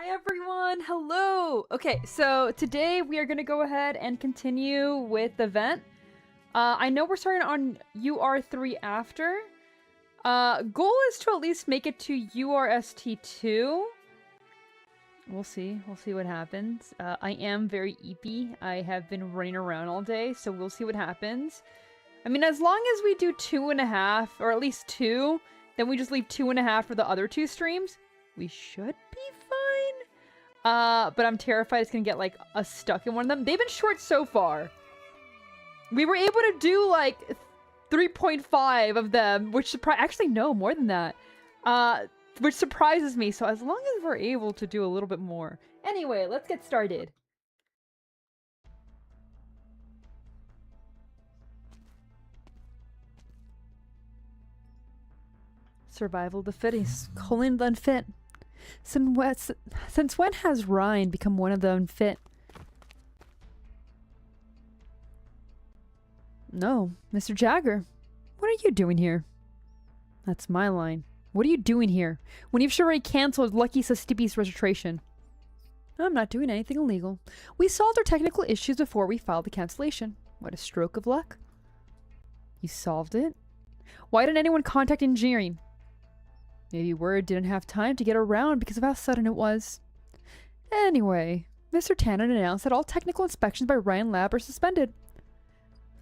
Hi everyone, hello! Okay, so today we are going to go ahead and continue with the vent. I know we're starting on UR3 after. Goal is to at least make it to URST2. We'll see what happens. I am very eepy. I have been running around all day, so we'll see what happens. I mean, as long as we do 2.5, or at least 2, then we just leave 2.5 for the other 2 streams, we should be fine. But I'm terrified it's gonna get, like, stuck in one of them. They've been short so far. We were able to do, like, 3.5 of them, which actually, no, more than that. Which surprises me, so as long as we're able to do a little bit more. Anyway, let's get started. Survival of the fittest, calling the unfit. Since when has Ryan become one of the unfit? No, Mr. Jagger. What are you doing here? That's my line. What are you doing here? When you've already cancelled Lucky Sastipi's registration. I'm not doing anything illegal. We solved our technical issues before we filed the cancellation. What a stroke of luck. You solved it? Why didn't anyone contact engineering? Maybe word didn't have time to get around because of how sudden it was. Anyway, Mr. Tannen announced that all technical inspections by Ryan Lab are suspended.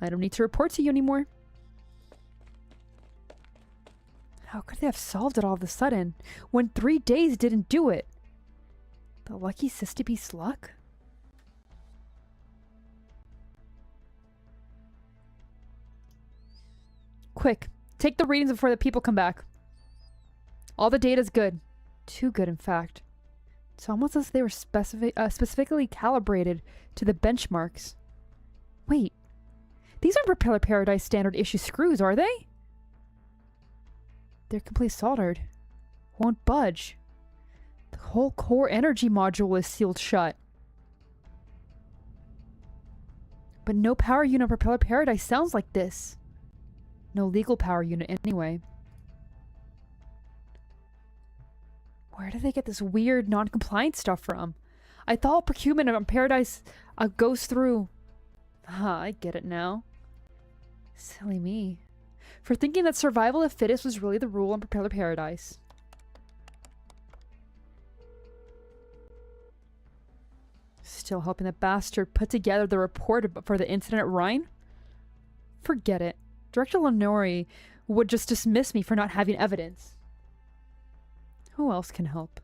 I don't need to report to you anymore. How could they have solved it all of a sudden, when 3 days didn't do it? The lucky Sistipi's luck? Quick, take the readings before the people come back. All the data's good. Too good, in fact. It's almost as if they were specifically calibrated to the benchmarks. Wait. These aren't Propeller Paradise standard issue screws, are they? They're completely soldered. Won't budge. The whole core energy module is sealed shut. But no power unit on Propeller Paradise sounds like this. No legal power unit anyway. Where do they get this weird non-compliant stuff from? I thought procurement on Paradise goes through... I get it now. Silly me. For thinking that survival of fittest was really the rule on Propeller Paradise. Still helping the bastard put together the report for the incident at Rhine? Forget it. Director Lenore would just dismiss me for not having evidence. Who else can help?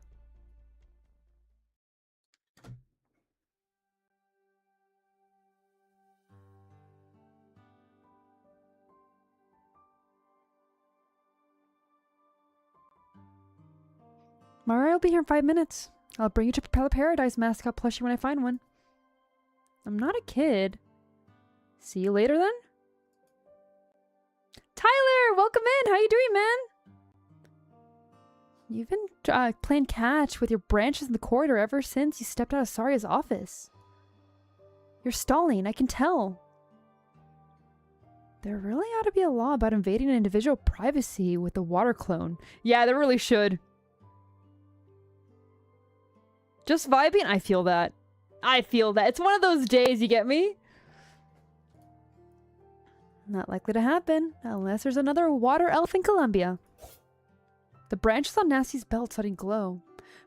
Mariah will be here in 5 minutes. I'll bring you to Propeller Paradise mascot plushie when I find one. I'm not a kid. See you later then? Tyler! Welcome in! How you doing, man? You've been playing catch with your branches in the corridor ever since you stepped out of Saria's office. You're stalling, I can tell. There really ought to be a law about invading an individual privacy with the water clone. Yeah, there really should. Just vibing? I feel that. I feel that. It's one of those days, you get me? Not likely to happen, unless there's another water elf in Columbia. The branches on Nasty's belt suddenly glow,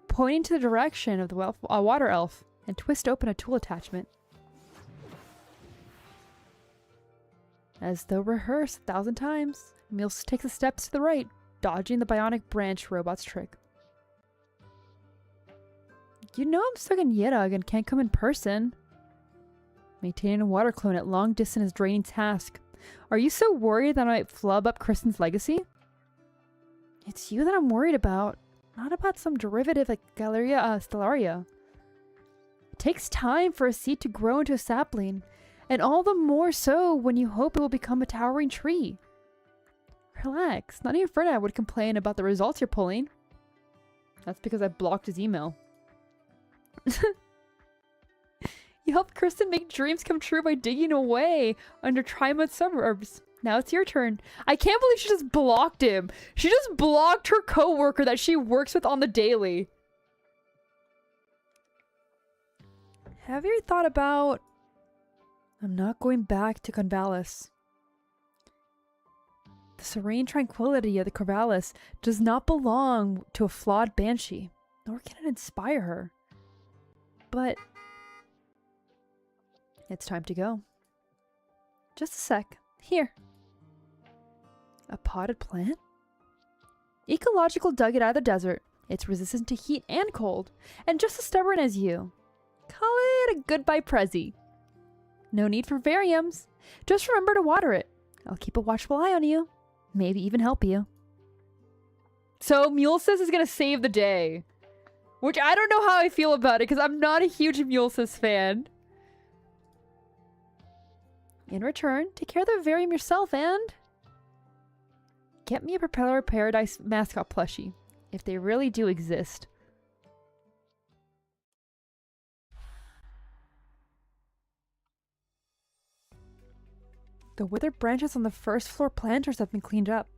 pointing to the direction of the water elf, and twist open a tool attachment. As though rehearsed 1,000 times, Mills takes a step to the right, dodging the bionic branch robot's trick. You know I'm stuck in Yedug and can't come in person. Maintaining a water clone at long distance is a draining task. Are you so worried that I might flub up Kristen's legacy? It's you that I'm worried about, not about some derivative like Stellaria. It takes time for a seed to grow into a sapling, and all the more so when you hope it will become a towering tree. Relax, not even Freda would complain about the results you're pulling. That's because I blocked his email. You helped Kristen make dreams come true by digging away under Trimount suburbs. Now it's your turn. I can't believe she just blocked him. She just blocked her coworker that she works with on the daily. Have you thought about... I'm not going back to Convalis. The serene tranquility of the Corvallis does not belong to a flawed banshee, nor can it inspire her. But... it's time to go. Just a sec. Here. A potted plant? Ecological dug it out of the desert. It's resistant to heat and cold, and just as stubborn as you. Call it a goodbye prezi. No need for variums. Just remember to water it. I'll keep a watchful eye on you. Maybe even help you. So Mulesis is gonna save the day. Which I don't know how I feel about it, because I'm not a huge Mulesis fan. In return, take care of the varium yourself and... get me a Propeller Paradise mascot plushie, if they really do exist. The withered branches on the first floor planters have been cleaned up.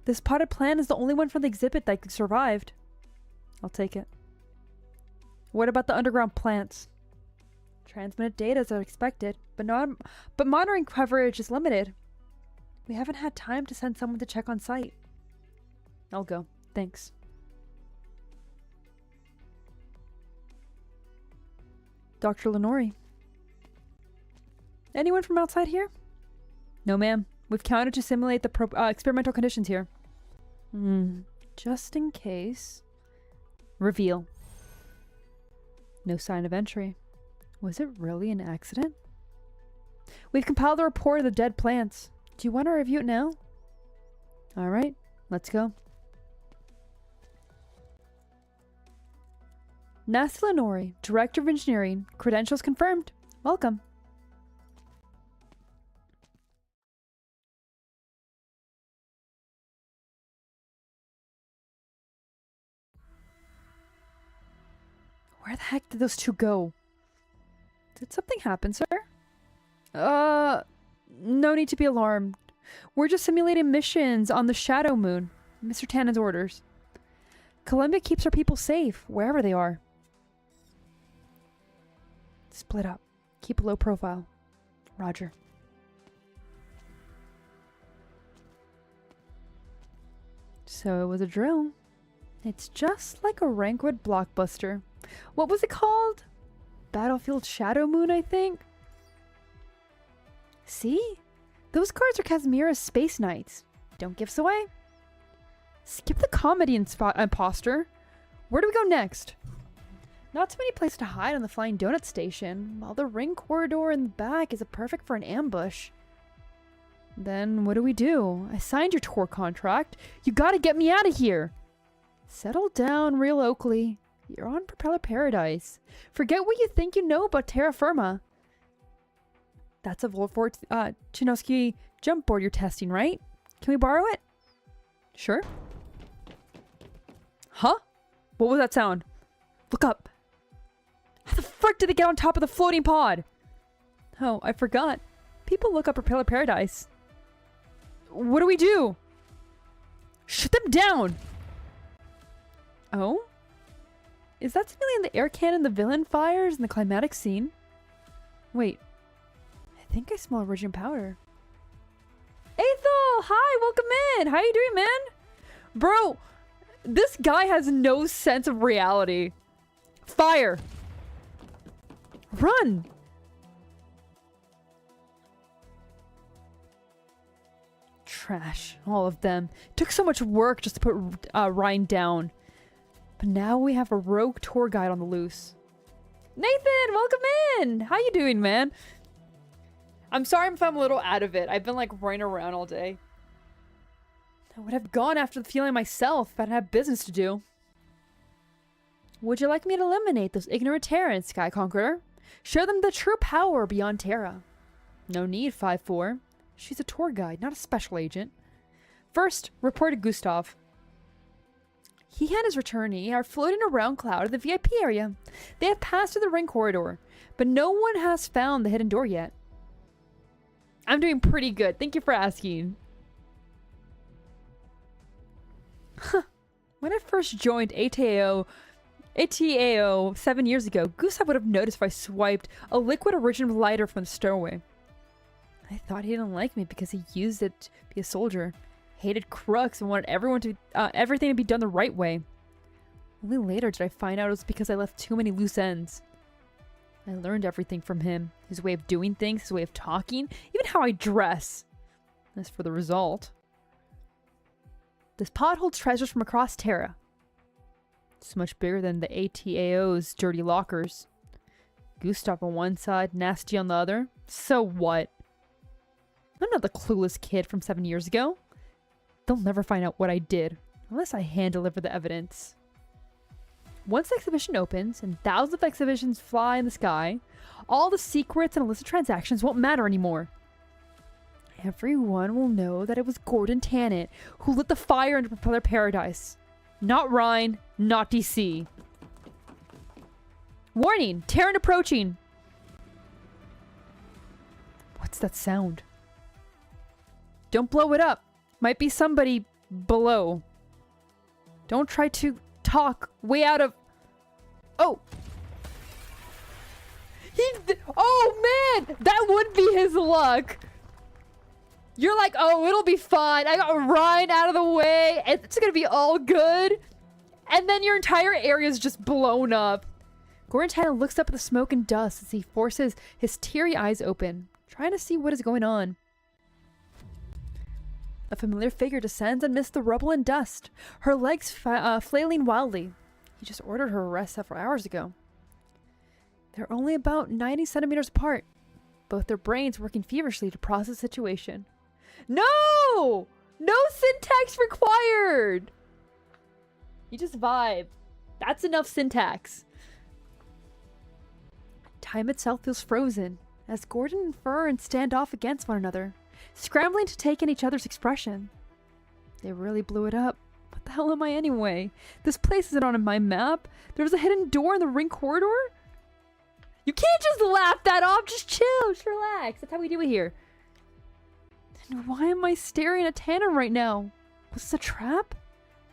This potted plant is the only one from the exhibit that survived. I'll take it. What about the underground plants? Transmitted data as expected, but monitoring coverage is limited. We haven't had time to send someone to check on site. I'll go. Thanks. Dr. Lenori. Anyone from outside here? No, ma'am. We've counted to simulate the experimental conditions here. Just in case. Reveal. No sign of entry. Was it really an accident? We've compiled a report of the dead plants. Do you want to review it now? Alright, let's go. Nasta Lenori, Director of Engineering. Credentials confirmed. Welcome. Where the heck did those two go? Did something happen, sir? No need to be alarmed. We're just simulating missions on the Shadow Moon. Mr. Tannen's orders. Columbia keeps our people safe, wherever they are. Split up. Keep a low profile. Roger. So it was a drill. It's just like a Rankwood blockbuster. What was it called? Battlefield Shadow Moon, I think? See? Those cards are Casmira's Space Knights. Don't give us away. Skip the comedy imposter. Where do we go next? Not too many places to hide on the Flying Donut Station, while the ring corridor in the back is perfect for an ambush. Then what do? I signed your tour contract. You gotta get me out of here. Settle down, real Oakley. You're on Propeller Paradise. Forget what you think you know about terra firma. That's a Volfort Chinosky jump board you're testing, right? Can we borrow it? Sure. Huh? What was that sound? Look up. How the frick did they get on top of the floating pod? Oh, I forgot. People look up Propeller Paradise. What do we do? Shut them down! Oh? Is that simulating the air cannon the villain fires in the climatic scene? Wait. I think I smell Iridium powder. Aethel! Hi! Welcome in! How you doing, man? Bro, this guy has no sense of reality. Fire! Run! Trash. All of them. Took so much work just to put Ryan down. But now we have a rogue tour guide on the loose. Nathan, welcome in! How you doing, man? I'm sorry if I'm a little out of it. I've been like running around all day. I would have gone after the feeling myself if I didn't have business to do. Would you like me to eliminate those ignorant Terrans, Sky Conqueror? Show them the true power beyond Terra. No need, 5-4. She's a tour guide, not a special agent. First, report to Gustav. He and his returnee are floating around Cloud in the VIP area. They have passed through the ring corridor, but no one has found the hidden door yet. I'm doing pretty good. Thank you for asking. Huh. When I first joined ATO, ATAO 7 years ago, Gustav would have noticed if I swiped a liquid origin lighter from the stowaway. I thought he didn't like me because he used it to be a soldier, hated crooks, and wanted everything to be done the right way. Only later did I find out it was because I left too many loose ends. I learned everything from him. His way of doing things, his way of talking, even how I dress. As for the result... This pod holds treasures from across Terra. It's much bigger than the ATAO's dirty lockers. Gustav on one side, Nasty on the other. So what? I'm not the clueless kid from 7 years ago. They'll never find out what I did, unless I hand-deliver the evidence. Once the exhibition opens, and thousands of exhibitions fly in the sky, all the secrets and illicit transactions won't matter anymore. Everyone will know that it was Gordon Tannant who lit the fire under Propeller Paradise. Not Rhine, not DC. Warning! Terran approaching! What's that sound? Don't blow it up. Might be somebody below. Don't try to talk way out of... Oh! Oh man! That would be his luck! You're like, oh, it'll be fine. I got Ryan out of the way. It's gonna be all good. And then your entire area is just blown up. Gordon Tannant looks up at the smoke and dust as he forces his teary eyes open, trying to see what is going on. A familiar figure descends amidst the rubble and dust, her legs flailing wildly. He just ordered her arrest several hours ago. They're only about 90 centimeters apart, both their brains working feverishly to process the situation. No! No syntax required! You just vibe. That's enough syntax. Time itself feels frozen as Gordon and Fern stand off against one another, scrambling to take in each other's expression. They really blew it up. What the hell am I anyway? This place isn't on my map. There was a hidden door in the ring corridor? You can't just laugh that off. Just chill. Just relax. That's how we do it here. And why am I staring at Tanner right now? Was this a trap?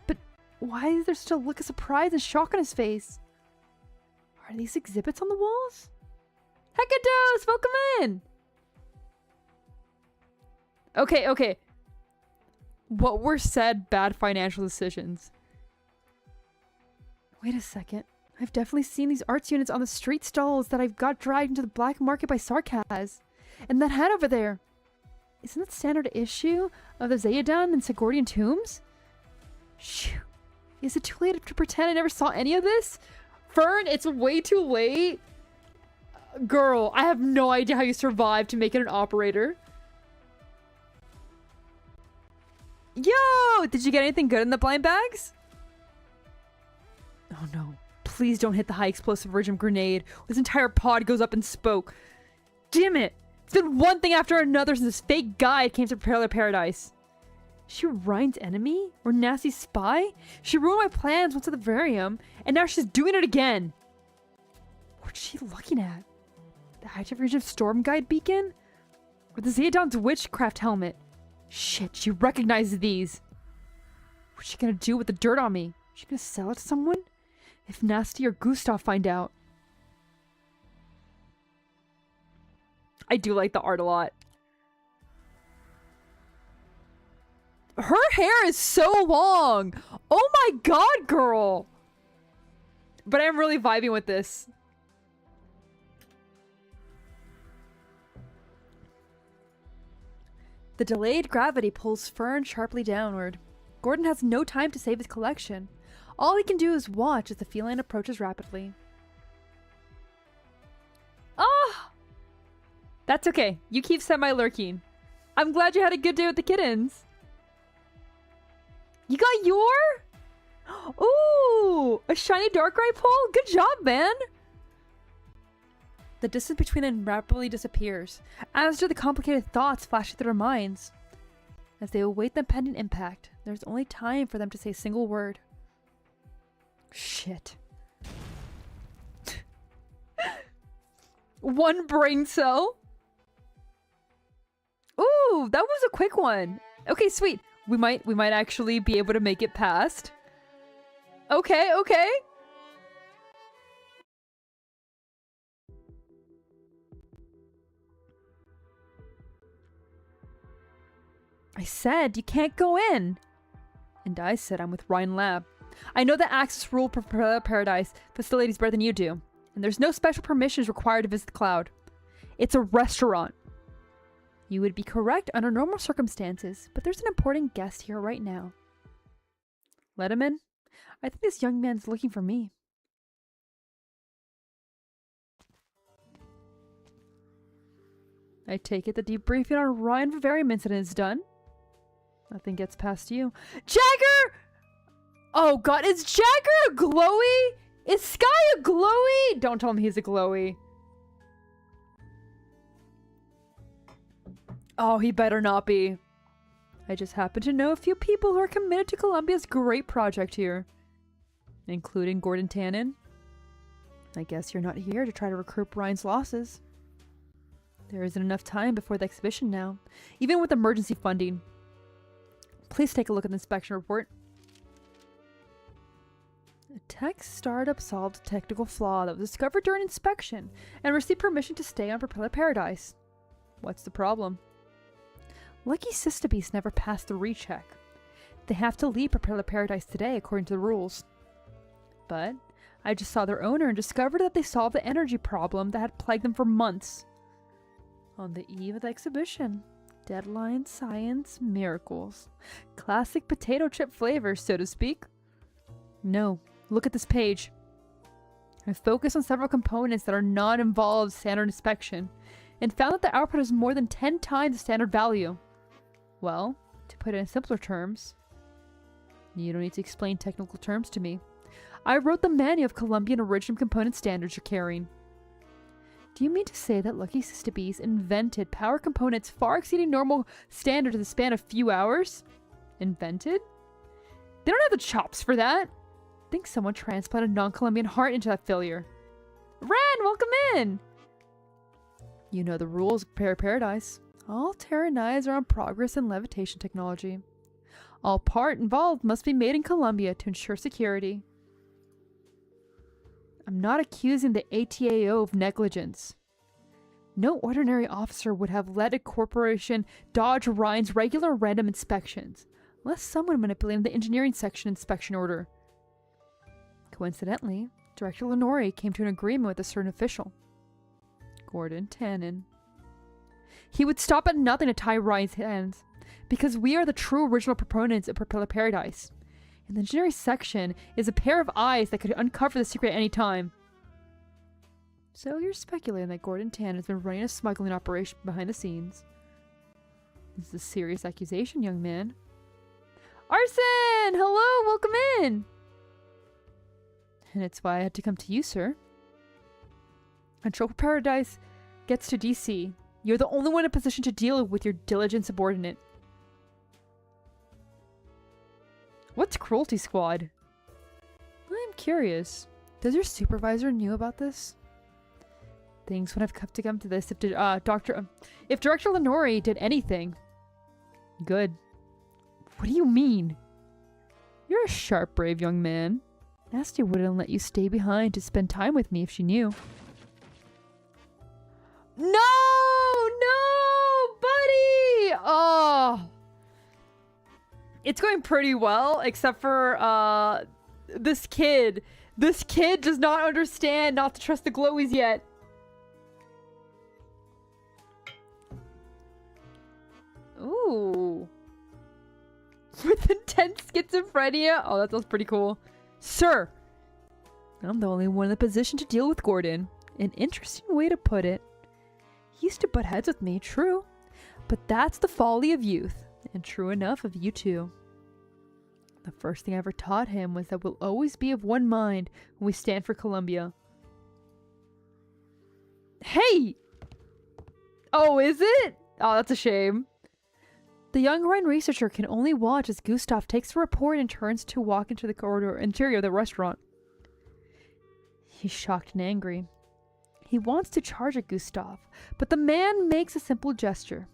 But why is there still a look of surprise and shock on his face? Are these exhibits on the walls? Heckados! Welcome in! Okay. What were said bad financial decisions? Wait a second. I've definitely seen these arts units on the street stalls that I've got dragged into the black market by Sarkaz. And that hat over there. Isn't that standard issue of the Zayadan and Sigordian tombs? Shoot. Is it too late to pretend I never saw any of this? Fern, it's way too late. Girl, I have no idea how you survived to make it an operator. Yo! Did you get anything good in the blind bags? Oh no. Please don't hit the high explosive Iridium grenade. This entire pod goes up in smoke. Damn it! It's been one thing after another since this fake guide came to Propeller Paradise. Is she Ryan's enemy? Or Nasty's spy? She ruined my plans once at the Varium, and now she's doing it again. What's she looking at? The active region storm guide beacon? Or the Zayadan's witchcraft helmet? Shit, she recognizes these. What's she gonna do with the dirt on me? Is she gonna sell it to someone? If Nasty or Gustav find out. I do like the art a lot. Her hair is so long. Oh my god, girl. But I'm really vibing with this. The delayed gravity pulls Fern sharply downward. Gordon has no time to save his collection. All he can do is watch as the feline approaches rapidly. Ah! That's okay. You keep semi-lurking. I'm glad you had a good day with the kittens. You got your? Ooh! A shiny Darkrai pole? Good job, man! The distance between them rapidly disappears, as do the complicated thoughts flashing through their minds. As they await the pending impact, there's only time for them to say a single word. Shit. One brain cell? Ooh, that was a quick one. Okay, sweet. We might actually be able to make it past. Okay. said you can't go in. And I said I'm with Ryan Lab. I know the access rule for Paradise facilities better than you do. And there's no special permissions required to visit the cloud. It's a restaurant. You would be correct under normal circumstances, but there's an important guest here right now. Let him in. I think this young man's looking for me. I take it the debriefing on Ryan Vivarium incident is done. Nothing gets past you. Jagger! Oh god, is Jagger a glowy? Is Sky a glowy? Don't tell him he's a glowy. Oh, he better not be. I just happen to know a few people who are committed to Columbia's great project here. Including Gordon Tannen. I guess you're not here to try to recoup Ryan's losses. There isn't enough time before the exhibition now, even with emergency funding. Please take a look at the inspection report. A tech startup solved a technical flaw that was discovered during inspection and received permission to stay on Propeller Paradise. What's the problem? Lucky Sistabeast never passed the recheck. They have to leave Propeller Paradise today according to the rules. But I just saw their owner and discovered that they solved the energy problem that had plagued them for months. On the eve of the exhibition. Deadline, science, miracles. Classic potato chip flavor, so to speak. No, look at this page. I focused on several components that are not involved standard inspection and found that the output is more than 10 times the standard value. Well, to put it in simpler terms, you don't need to explain technical terms to me. I wrote the manual of Colombian original component standards you're carrying. Do you mean to say that Lucky Sistabeast invented power components far exceeding normal standards in the span of a few hours? Invented? They don't have the chops for that. I think someone transplanted a non-Colombian heart into that failure. Ren, welcome in! You know the rules of Paradise. All Terran eyes are on progress in levitation technology. All part involved must be made in Colombia to ensure security. I'm not accusing the ATAO of negligence. No ordinary officer would have let a corporation dodge Ryan's regular random inspections, unless someone manipulated the engineering section inspection order. Coincidentally, Director Lenore came to an agreement with a certain official. Gordon Tannen. He would stop at nothing to tie Ryan's hands, because we are the true original proponents of Propeller Paradise. And the engineering section is a pair of eyes that could uncover the secret at any time. So you're speculating that Gordon Tannen has been running a smuggling operation behind the scenes. This is a serious accusation, young man. Arson! Hello! Welcome in! And it's why I had to come to you, sir. Until Paradise gets to DC, you're the only one in a position to deal with your diligent subordinate. What's Cruelty Squad? I'm curious. Does your supervisor knew about this? Things would have come to this if Director Lenore did anything. Good. What do you mean? You're a sharp, brave young man. Nasty wouldn't let you stay behind to spend time with me if she knew. No! No! Buddy! Oh! It's going pretty well, except for, this kid. This kid does not understand not to trust the glowies yet. Ooh. With intense schizophrenia? Oh, that sounds pretty cool. Sir! I'm the only one in the position to deal with Gordon. An interesting way to put it. He used to butt heads with me, true. But that's the folly of youth. And true enough of you too. The first thing I ever taught him was that we'll always be of one mind when we stand for Columbia. Hey! Oh, is it? Oh, that's a shame. The young Rhine researcher can only watch as Gustav takes the report and turns to walk into the interior of the restaurant. He's shocked and angry. He wants to charge at Gustav, but the man makes a simple gesture,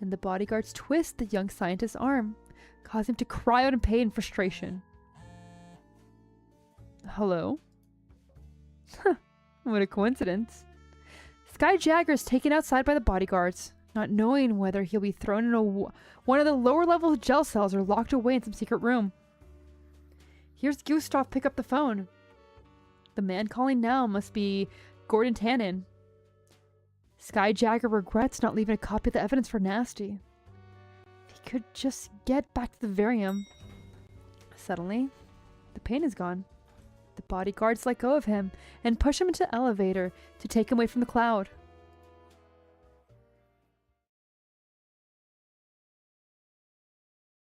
and the bodyguards twist the young scientist's arm, causing him to cry out in pain and frustration. Hello? Huh, what a coincidence. Sky Jagger is taken outside by the bodyguards. not knowing whether he'll be thrown in one of the lower level jail cells or locked away in some secret room. Here's Gustav pick up the phone. The man calling now must be Gordon Tannen. Skyjagger regrets not leaving a copy of the evidence for Nasty. If he could just get back to the Varium. Suddenly, the pain is gone. The bodyguards let go of him and push him into the elevator to take him away from the cloud.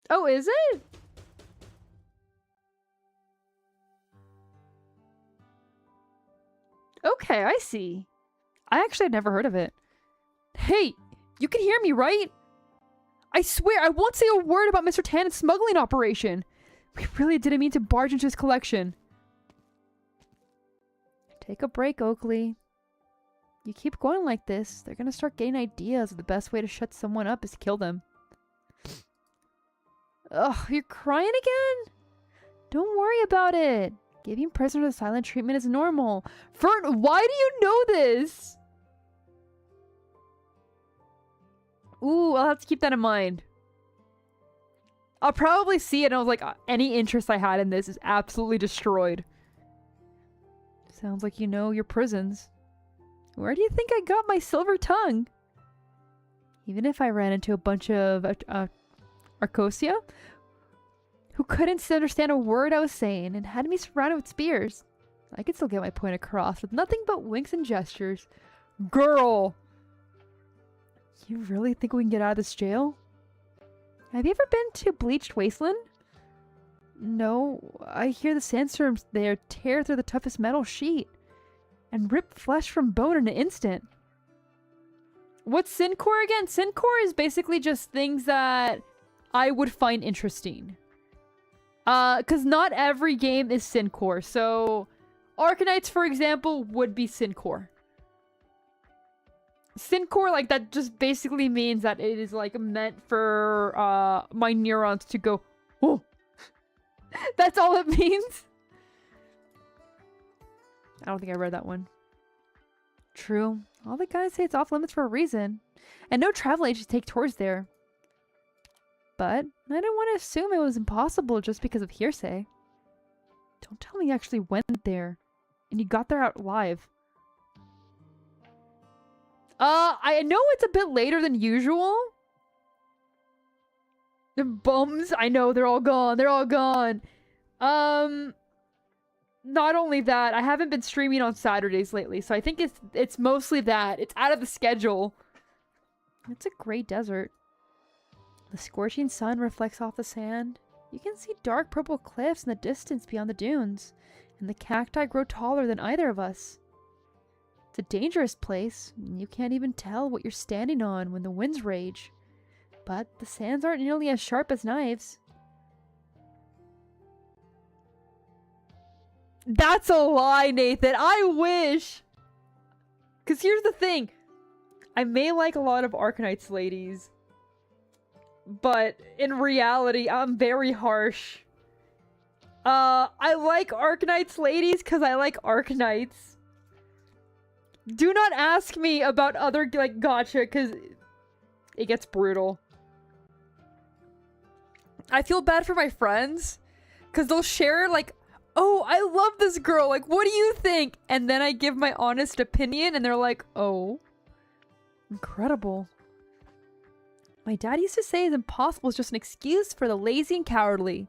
Oh, is it? Okay, I see. I actually had never heard of it. Hey, you can hear me, right? I swear I won't say a word about Mr. Tannen's smuggling operation. We really didn't mean to barge into his collection. Take a break, Oakley. You keep going like this, they're gonna start getting ideas of the best way to shut someone up is to kill them. Ugh, you're crying again? Don't worry about it. Giving prisoners silent treatment is normal. Fern, why do you know this? Ooh, I'll have to keep that in mind. I'll probably see it and I was like, any interest I had in this is absolutely destroyed. Sounds like you know your prisons. Where do you think I got my silver tongue? Even if I ran into a bunch of Arcosia, who couldn't understand a word I was saying and had me surrounded with spears, I could still get my point across with nothing but winks and gestures. Girl! You really think we can get out of this jail? Have you ever been to Bleached Wasteland? No, I hear the sandstorms there tear through the toughest metal sheet and rip flesh from bone in an instant. What's Syncore again? Syncore is basically just things that I would find interesting. Because not every game is Syncore. So, Arknights, for example, would be Syncore. Syncore, like, that just basically means that it is, like, meant for, my neurons to go, oh! That's all it means? I don't think I read that one. True. All the guys say it's off limits for a reason. And no travel agents take tours there. But I didn't want to assume it was impossible just because of hearsay. Don't tell me you actually went there. And you got there out alive. I know it's a bit later than usual. The bums, I know, they're all gone. They're all gone. Not only that, I haven't been streaming on Saturdays lately, so I think it's mostly that. It's out of the schedule. It's a great desert. The scorching sun reflects off the sand. You can see dark purple cliffs in the distance beyond the dunes, and the cacti grow taller than either of us. It's a dangerous place, and you can't even tell what you're standing on when the winds rage. But the sands aren't nearly as sharp as knives. That's a lie, Nathan. I wish. Because here's the thing. I may like a lot of Arknights ladies. But in reality, I'm very harsh. I like Arknights ladies because I like Arknights. Do not ask me about other, like, gacha, because it gets brutal. I feel bad for my friends, because they'll share, like, oh, I love this girl, like, what do you think? And then I give my honest opinion, and they're like, oh, incredible. My dad used to say it's impossible is just an excuse for the lazy and cowardly.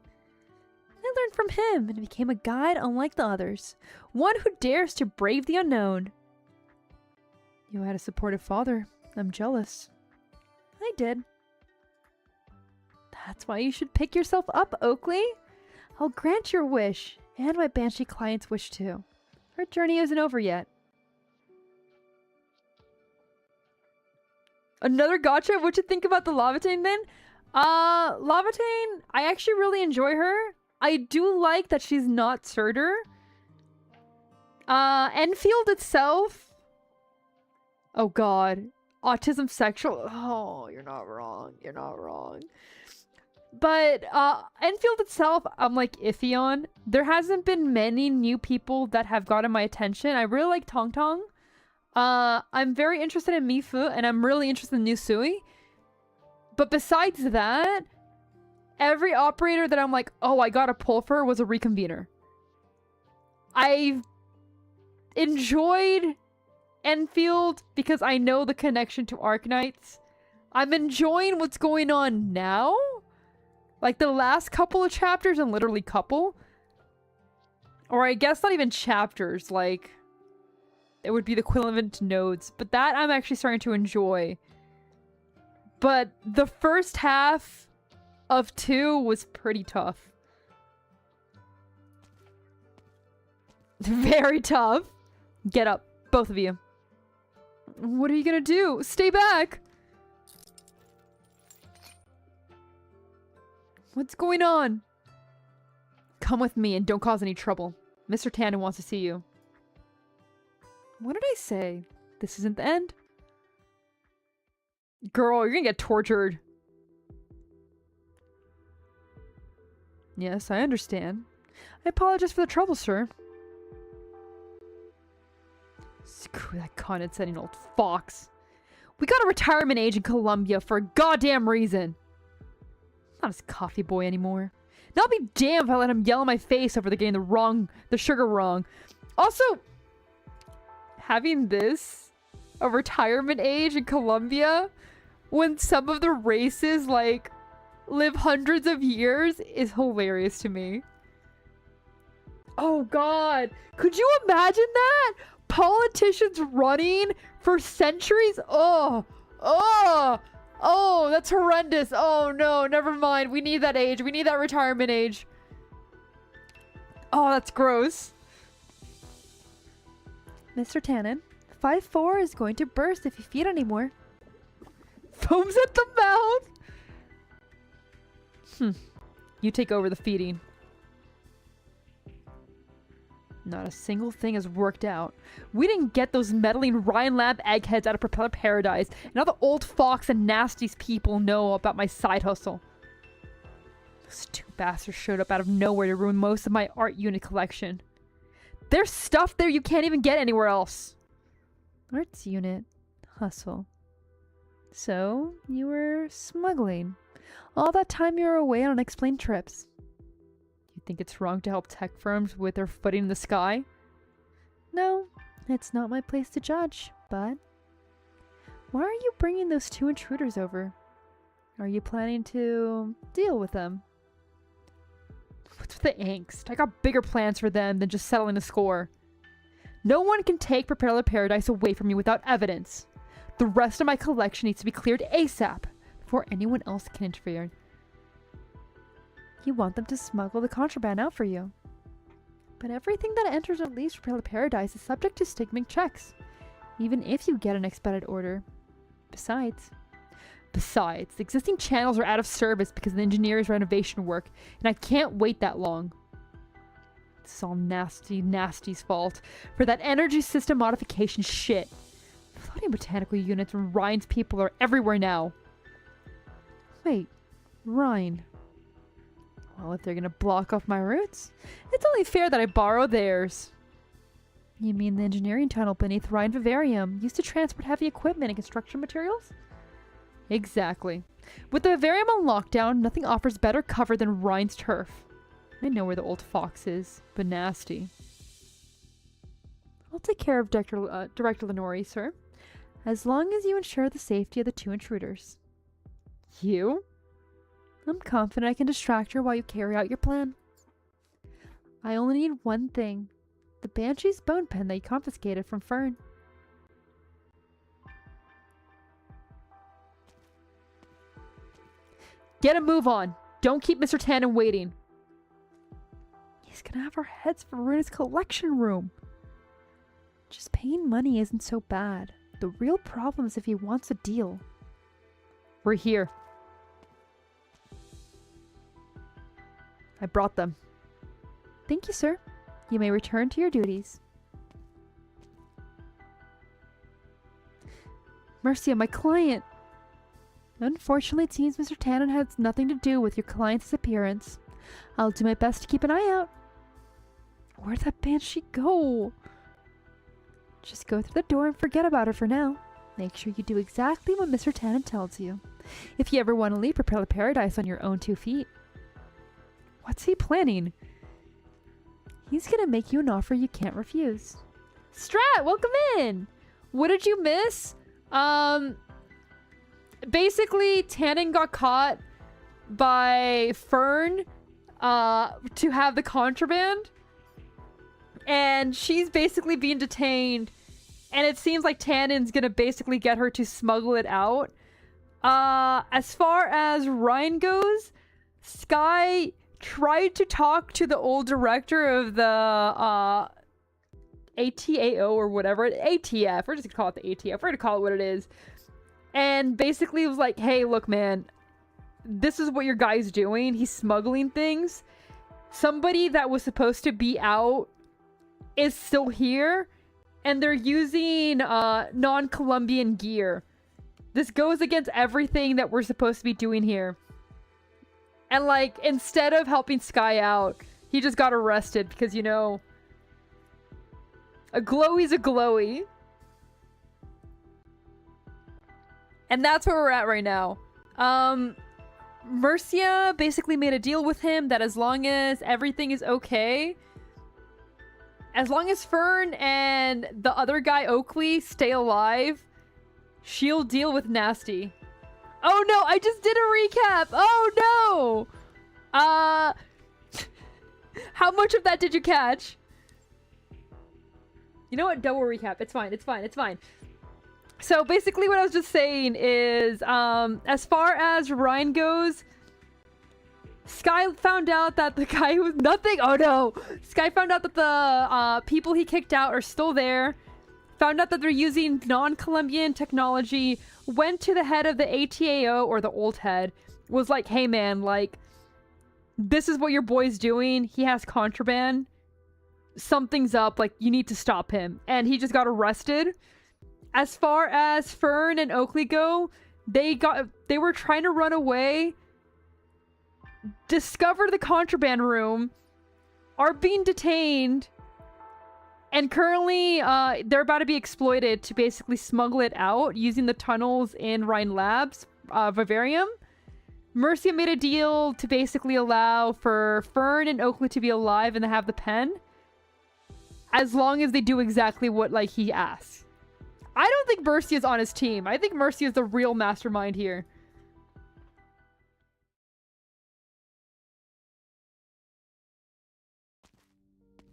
I learned from him, and became a guide unlike the others, one who dares to brave the unknown. You had a supportive father. I'm jealous. I did. That's why you should pick yourself up, Oakley. I'll grant your wish, and my Banshee client's wish too. Our journey isn't over yet. Another gacha? What'd you think about the Lavatane then? Lavatane, I actually really enjoy her. I do like that she's not Surtur. Enfield itself... Oh god. Autism sexual... Oh, you're not wrong. You're not wrong. But, Enfield itself, I'm like iffy on. There hasn't been many new people that have gotten my attention. I really like Tong Tong. I'm very interested in Mifu, and I'm really interested in Nusui. But besides that, every operator that I'm like, oh, I gotta pull for was a reconvener. I've enjoyed Enfield because I know the connection to Arknights. I'm enjoying what's going on now. Like the last couple of chapters, and literally couple. Or I guess not even chapters, like it would be the equivalent to nodes. But that I'm actually starting to enjoy. But the first half of 2 was pretty tough. Very tough. Get up, both of you. What are you gonna do? Stay back! What's going on? Come with me and don't cause any trouble. Mr. Tannen wants to see you. What did I say? This isn't the end? Girl, you're gonna get tortured. Yes, I understand. I apologize for the trouble, sir. Screw that condescending old fox. We got a retirement age in Columbia for a goddamn reason. I'm not his coffee boy anymore. And I'll be damned if I let him yell in my face over the getting the sugar wrong. Also, having this, a retirement age in Columbia, when some of the races, like, live hundreds of years, is hilarious to me. Oh god, could you imagine that? Politicians running for centuries? Oh, that's horrendous. Oh no, never mind. We need that age. We need that retirement age. Oh, that's gross. Mr. Tannen, 5-4 is going to burst if you feed anymore. Foams at the mouth. You take over the feeding. Not a single thing has worked out. We didn't get those meddling Ryan Lab eggheads out of Propeller Paradise. And now the old fox and nasties people know about my side hustle. Those two bastards showed up out of nowhere to ruin most of my art unit collection. There's stuff there you can't even get anywhere else. Arts unit. Hustle. So, you were smuggling. All that time you were away on unexplained trips. You think it's wrong to help tech firms with their footing in the sky? No, it's not my place to judge, but... Why are you bringing those two intruders over? Are you planning to deal with them? What's with the angst? I got bigger plans for them than just settling a score. No one can take Propeller Paradise away from me without evidence. The rest of my collection needs to be cleared ASAP before anyone else can interfere. You want them to smuggle the contraband out for you. But everything that enters or leaves Propeller Paradise is subject to stigming checks, even if you get an expedited order. Besides, the existing channels are out of service because of the engineer's renovation work, and I can't wait that long. This is all Nasty's fault for that energy system modification shit. Floating botanical units from Ryan's people are everywhere now. Wait, Ryan. Well, if they're gonna block off my routes, it's only fair that I borrow theirs. You mean the engineering tunnel beneath Ryan Vivarium, used to transport heavy equipment and construction materials? Exactly. With the Vivarium on lockdown, nothing offers better cover than Ryan's turf. I know where the old fox is, but nasty. I'll take care of Director Lenore, sir. As long as you ensure the safety of the two intruders. You? I'm confident I can distract her while you carry out your plan. I only need one thing. The Banshee's bone pen that you confiscated from Fern. Get a move on. Don't keep Mr. Tannen waiting. He's gonna have our heads for Runa's collection room. Just paying money isn't so bad. The real problem is if he wants a deal. We're here. I brought them. Thank you, sir. You may return to your duties. Mercy on my client. Unfortunately, it seems Mr. Tannen has nothing to do with your client's disappearance. I'll do my best to keep an eye out. Where'd that banshee go? Just go through the door and forget about her for now. Make sure you do exactly what Mr. Tannen tells you. If you ever want to leave, prepare the paradise on your own 2 feet. What's he planning? He's gonna make you an offer you can't refuse. Strat, welcome in! What did you miss? Basically, Tannen got caught by Fern to have the contraband. And she's basically being detained. And it seems like Tannen's gonna basically get her to smuggle it out. As far as Ryan goes, Sky tried to talk to the old director of the ATAO or whatever. ATF. We're just gonna call it the ATF. We're gonna call it what it is. And basically was like, hey, look, man. This is what your guy's doing. He's smuggling things. Somebody that was supposed to be out is still here. And they're using non-Colombian gear. This goes against everything that we're supposed to be doing here. And like, instead of helping Sky out, he just got arrested because, you know, a glowy's a glowy. And that's where we're at right now. Mercia basically made a deal with him that as long as everything is okay, as long as Fern and the other guy, Oakley, stay alive, she'll deal with Nasty. Oh no, I just did a recap! Oh no! How much of that did you catch? You know what? Double recap. It's fine, it's fine, it's fine. So basically what I was just saying is, as far as Ryan goes, Sky found out that the guy who was nothing. Oh no! Sky found out that the people he kicked out are still there. Found out that they're using non-Colombian technology. Went to the head of the ATAO, or the old head. Was like, hey man, like, this is what your boy's doing. He has contraband. Something's up. Like, you need to stop him. And he just got arrested. As far as Fern and Oakley go, they were trying to run away. Discover the contraband room, are being detained, and currently they're about to be exploited to basically smuggle it out using the tunnels in Rhine Labs, Vivarium. Mercia made a deal to basically allow for Fern and Oakley to be alive and to have the pen, as long as they do exactly what like he asks. I don't think Mercia's on his team. I think Mercia's the real mastermind here.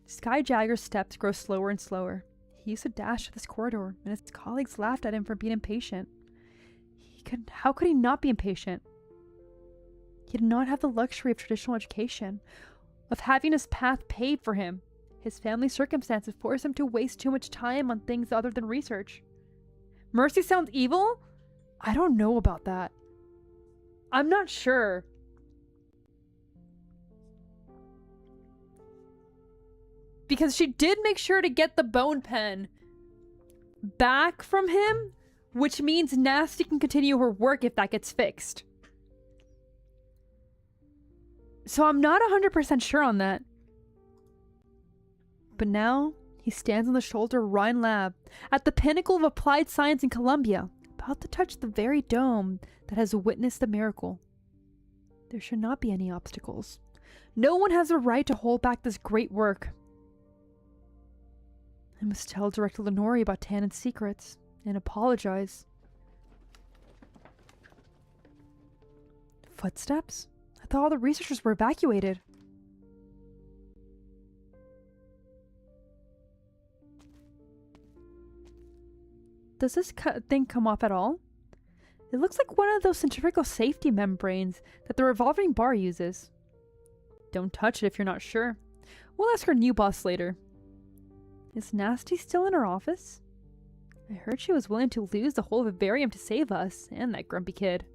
Sky Jagger's steps grow slower and slower. He used to dash to this corridor, and his colleagues laughed at him for being impatient. How could he not be impatient? He did not have the luxury of traditional education, of having his path paved for him. His family circumstances forced him to waste too much time on things other than research. Mercy sounds evil? I don't know about that. I'm not sure. Because she did make sure to get the bone pen back from him, which means Nasty can continue her work if that gets fixed. So I'm not 100% sure on that. But now, he stands on the shoulder of Rhine Lab, at the pinnacle of applied science in Colombia, about to touch the very dome that has witnessed the miracle. There should not be any obstacles. No one has a right to hold back this great work. I must tell Director Lenore about Tannen's secrets, and apologize. Footsteps? I thought all the researchers were evacuated. Does this thing come off at all? It looks like one of those centrifugal safety membranes that the revolving bar uses. Don't touch it if you're not sure. We'll ask our new boss later. Is Nasty still in her office? I heard she was willing to lose the whole vivarium to save us, and that grumpy kid.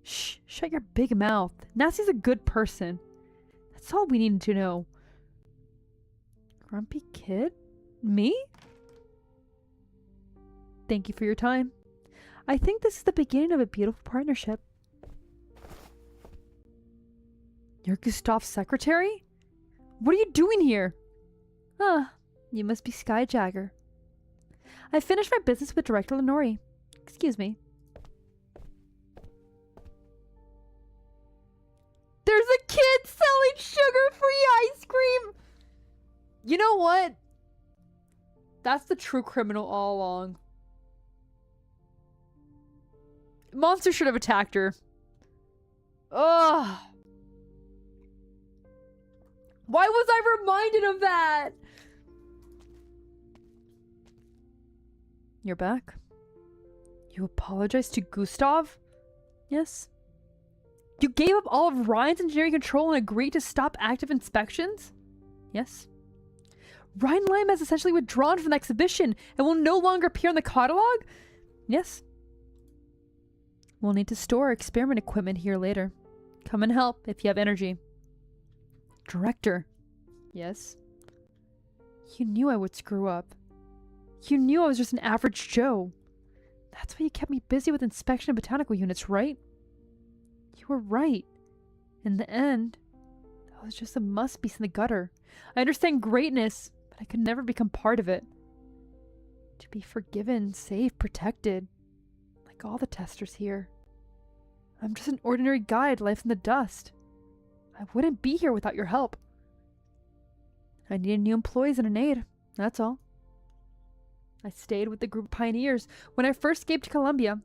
Shh, shut your big mouth. Nasty's a good person. That's all we need to know. Grumpy kid? Me? Thank you for your time. I think this is the beginning of a beautiful partnership. You're Gustav's secretary? What are you doing here? Ah, you must be Sky Jagger. I finished my business with Director Lenore. Excuse me. There's a kid selling sugar-free ice cream! You know what? That's the true criminal all along. Monster should have attacked her. Ugh. Why was I reminded of that? You're back. You apologized to Gustav? Yes. You gave up all of Ryan's engineering control and agreed to stop active inspections? Yes. Ryan Lime has essentially withdrawn from the exhibition and will no longer appear in the catalog? Yes. We'll need to store experiment equipment here later. Come and help if you have energy. Director. Yes. You knew I would screw up. You knew I was just an average Joe. That's why you kept me busy with inspection of botanical units, right? You were right. In the end, that was just a must-piece in the gutter. I understand greatness, but I could never become part of it. To be forgiven, safe, protected. Like all the testers here. I'm just an ordinary guy left in the dust. I wouldn't be here without your help. I needed new employees and an aide, that's all. I stayed with the group of pioneers when I first escaped to Columbia.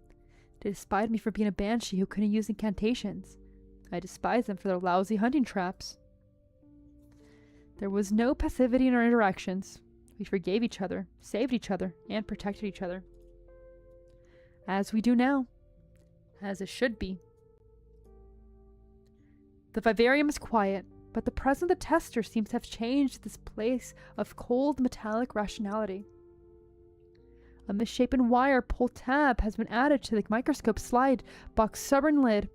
They despised me for being a banshee who couldn't use incantations. I despised them for their lousy hunting traps. There was no passivity in our interactions. We forgave each other, saved each other, and protected each other. As we do now. As it should be. The vivarium is quiet, but the presence of the tester seems to have changed this place of cold metallic rationality. A misshapen wire pull tab has been added to the microscope slide box stubborn lid.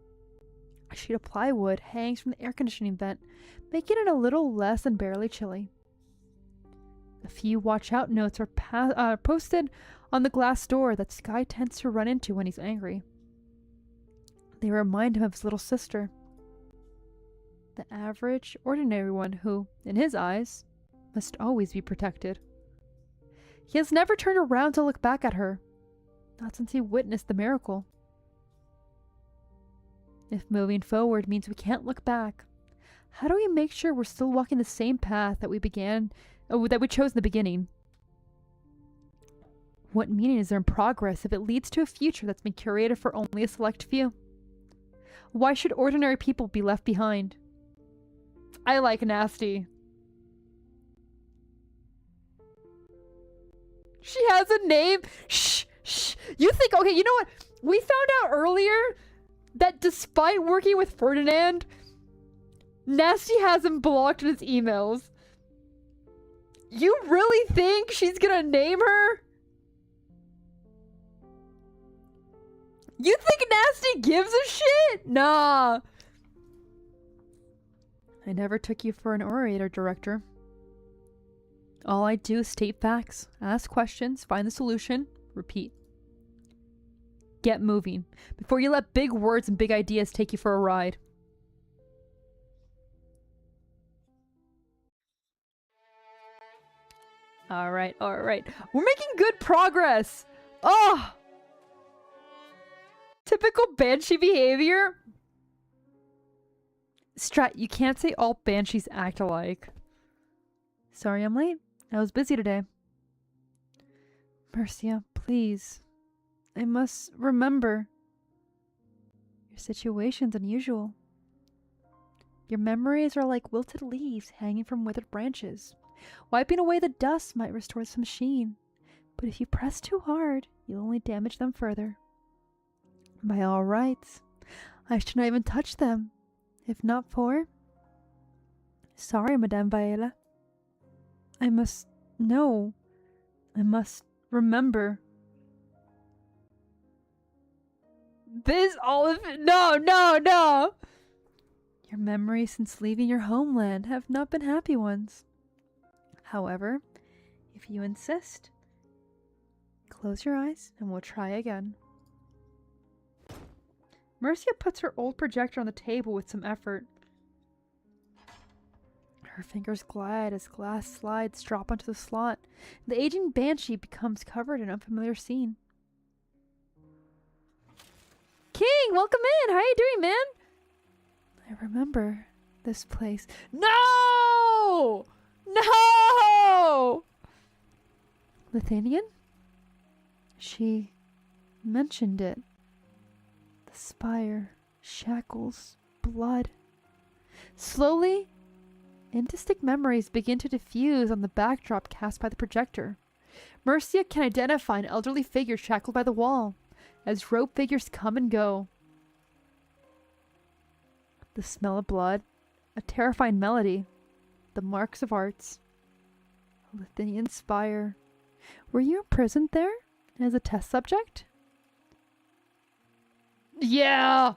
A sheet of plywood hangs from the air conditioning vent, making it a little less than barely chilly. A few watch out notes are posted on the glass door that Sky tends to run into when he's angry. They remind him of his little sister. The average, ordinary one who, in his eyes, must always be protected. He has never turned around to look back at her, not since he witnessed the miracle. If moving forward means we can't look back, how do we make sure we're still walking the same path that we chose in the beginning? What meaning is there in progress if it leads to a future that's been curated for only a select few? Why should ordinary people be left behind? I like nasty. She has a name. Shh, shh. You think, okay, you know what? We found out earlier that despite working with Ferdinand, Nasty has him blocked in his emails. You really think she's gonna name her? You think Nasty gives a shit? Nah. I never took you for an orator, Director. All I do is state facts, ask questions, find the solution, repeat. Get moving, before you let big words and big ideas take you for a ride. Alright, alright. We're making good progress! Oh! Typical Banshee behavior? Strat, you can't say all Banshees act alike. Sorry I'm late. I was busy today. Mercia, please. I must remember. Your situation's unusual. Your memories are like wilted leaves hanging from withered branches. Wiping away the dust might restore the machine, but if you press too hard, you'll only damage them further. By all rights, I should not even touch them, if not for... Sorry, Madame Viola. I must know. I must remember. This all of it. No, no, no. Your memories since leaving your homeland have not been happy ones. However, if you insist, close your eyes and we'll try again. Mercia puts her old projector on the table with some effort. Her fingers glide as glass slides drop onto the slot. The aging banshee becomes covered in unfamiliar scene. King, welcome in! How you doing, man? I remember this place. No! No! Lithuanian? She mentioned it. The spire, shackles, blood. Slowly, indistinct memories begin to diffuse on the backdrop cast by the projector. Marcia can identify an elderly figure shackled by the wall, as rope figures come and go. The smell of blood, a terrifying melody, the marks of arts. A Lithuanian spire. Were you imprisoned there as a test subject? Yeah!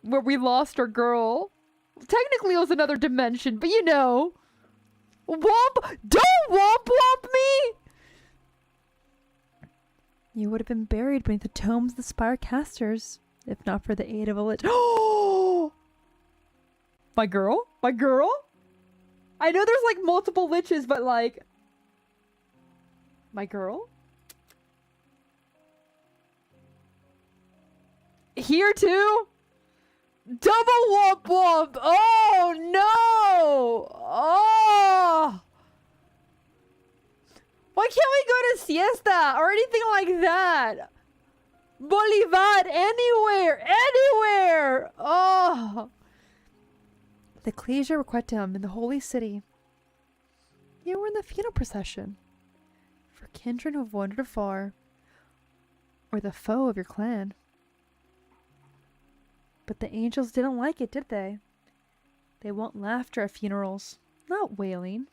Where we lost our girl. Technically it was another dimension, but you know. Womp! Don't womp womp me! You would have been buried beneath the tomes of the spire casters, if not for the aid of a lich. Oh! My girl? My girl? I know there's like multiple liches, but like... My girl? Here too? Double womp womp! Oh no! Oh! Why can't we go to siesta or anything like that? Bolivar, anywhere! Anywhere! Oh! The Ecclesia Requiem in the Holy City. You were in the funeral procession. For kindred who have wandered afar. Or the foe of your clan. But the angels didn't like it, did they? They want laughter at funerals, not wailing.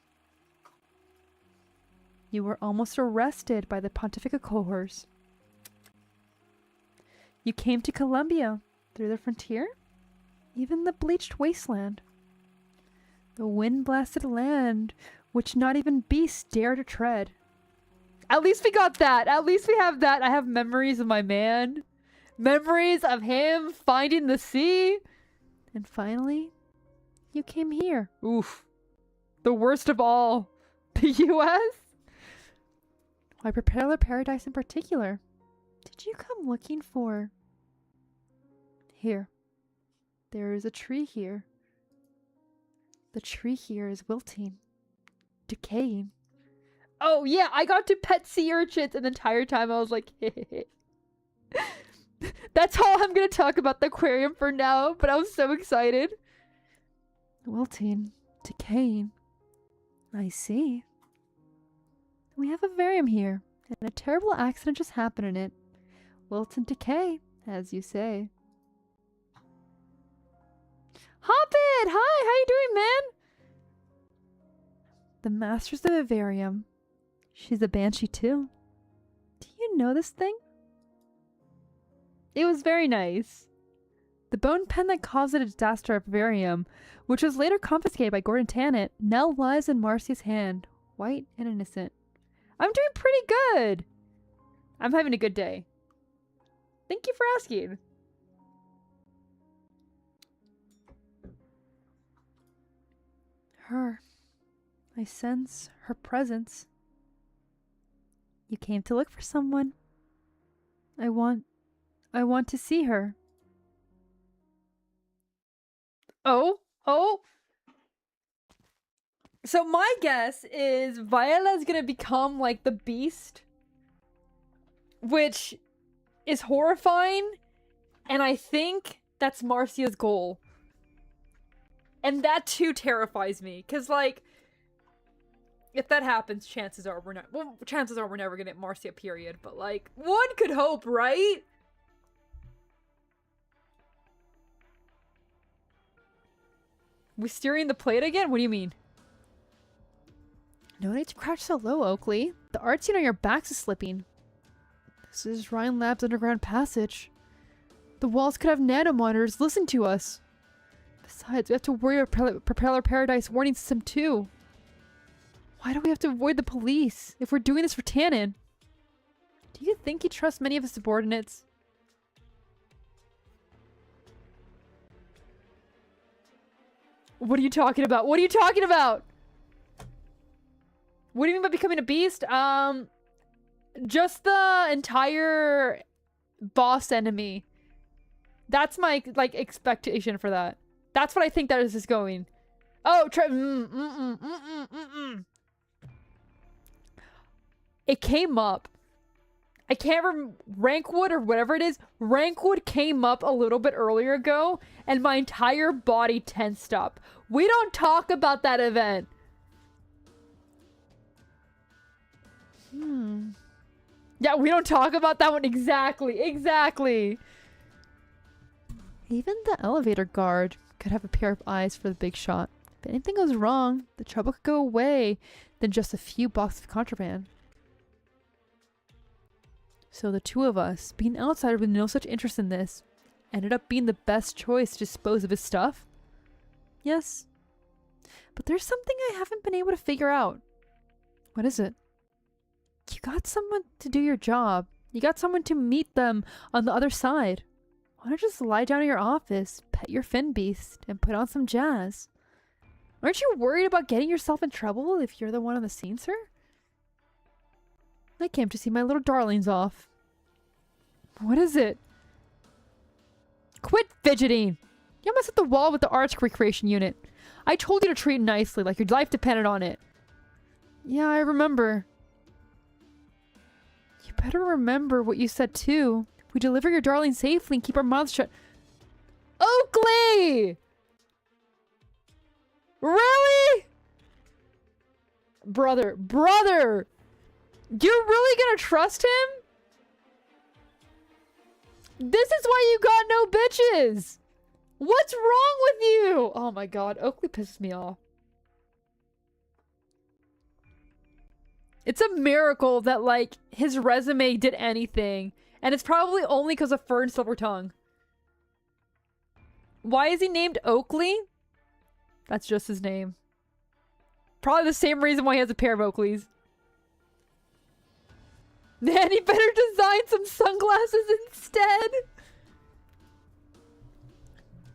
You were almost arrested by the pontifical cohorts. You came to Colombia through the frontier, even the bleached wasteland. The wind-blasted land which not even beasts dare to tread. At least we got that. At least we have that. I have memories of my man. Memories of him finding the sea. And finally, you came here. Oof. The worst of all. The US? Why Propeller Paradise in particular? Did you come looking for... Here. There is a tree here. The tree here is wilting. Decaying. Oh yeah, I got to pet sea urchins and the entire time I was like, hey. That's all I'm gonna talk about the aquarium for now, but I was so excited. Wilting. Decaying. I see. We have a vivarium here, and a terrible accident just happened in it. Wilt and decay, as you say. Hoppit! Hi, how you doing, man? The Masters of the Vivarium. She's a banshee, too. Do you know this thing? It was very nice. The bone pen that caused the disaster at Vivarium, which was later confiscated by Gordon Tannant, now lies in Marcy's hand, white and innocent. I'm doing pretty good. I'm having a good day. Thank you for asking. Her. I sense her presence. You came to look for someone. I want to see her. Oh. So my guess is Viola's gonna become like the beast, which is horrifying, and I think that's Marcia's goal. And that too terrifies me, because like, if that happens, chances are we're never gonna get Marcia, period, but like, one could hope, right? We steering the plate again? What do you mean? No need to crouch so low, Oakley. The art scene on your backs is slipping. This is Ryan Lab's underground passage. The walls could have nanomonitors. Listen to us. Besides, we have to worry about Propeller Paradise warning system too. Why do we have to avoid the police if we're doing this for Tannen? Do you think he trusts many of his subordinates? What are you talking about? What are you talking about? What do you mean by becoming a beast? Just the entire boss enemy. That's my, like, expectation for that. That's what I think that is going. Oh, It came up. I can't remember. Rankwood or whatever it is. Rankwood came up a little bit earlier ago, and my entire body tensed up. We don't talk about that event. Yeah, we don't talk about that one. Exactly. Exactly. Even the elevator guard could have a pair of eyes for the big shot. If anything goes wrong, the trouble could go away than just a few boxes of contraband. So the two of us, being outsiders with no such interest in this, ended up being the best choice to dispose of his stuff? Yes. But there's something I haven't been able to figure out. What is it? You got someone to do your job. You got someone to meet them on the other side. Why not just lie down in your office, pet your fin beast, and put on some jazz? Aren't you worried about getting yourself in trouble if you're the one on the scene, sir? I came to see my little darlings off. What is it? Quit fidgeting! You almost hit the wall with the arts recreation unit. I told you to treat nicely, like your life depended on it. Yeah, I remember. You better remember what you said too. We deliver your darling safely and keep our mouths shut. Oakley! Really? Brother. You're really gonna trust him? This is why you got no bitches! What's wrong with you? Oh my god, Oakley pisses me off. It's a miracle that, like, his resume did anything. And it's probably only because of Fern Silver Tongue. Why is he named Oakley? That's just his name. Probably the same reason why he has a pair of Oakleys. Man, he better design some sunglasses instead.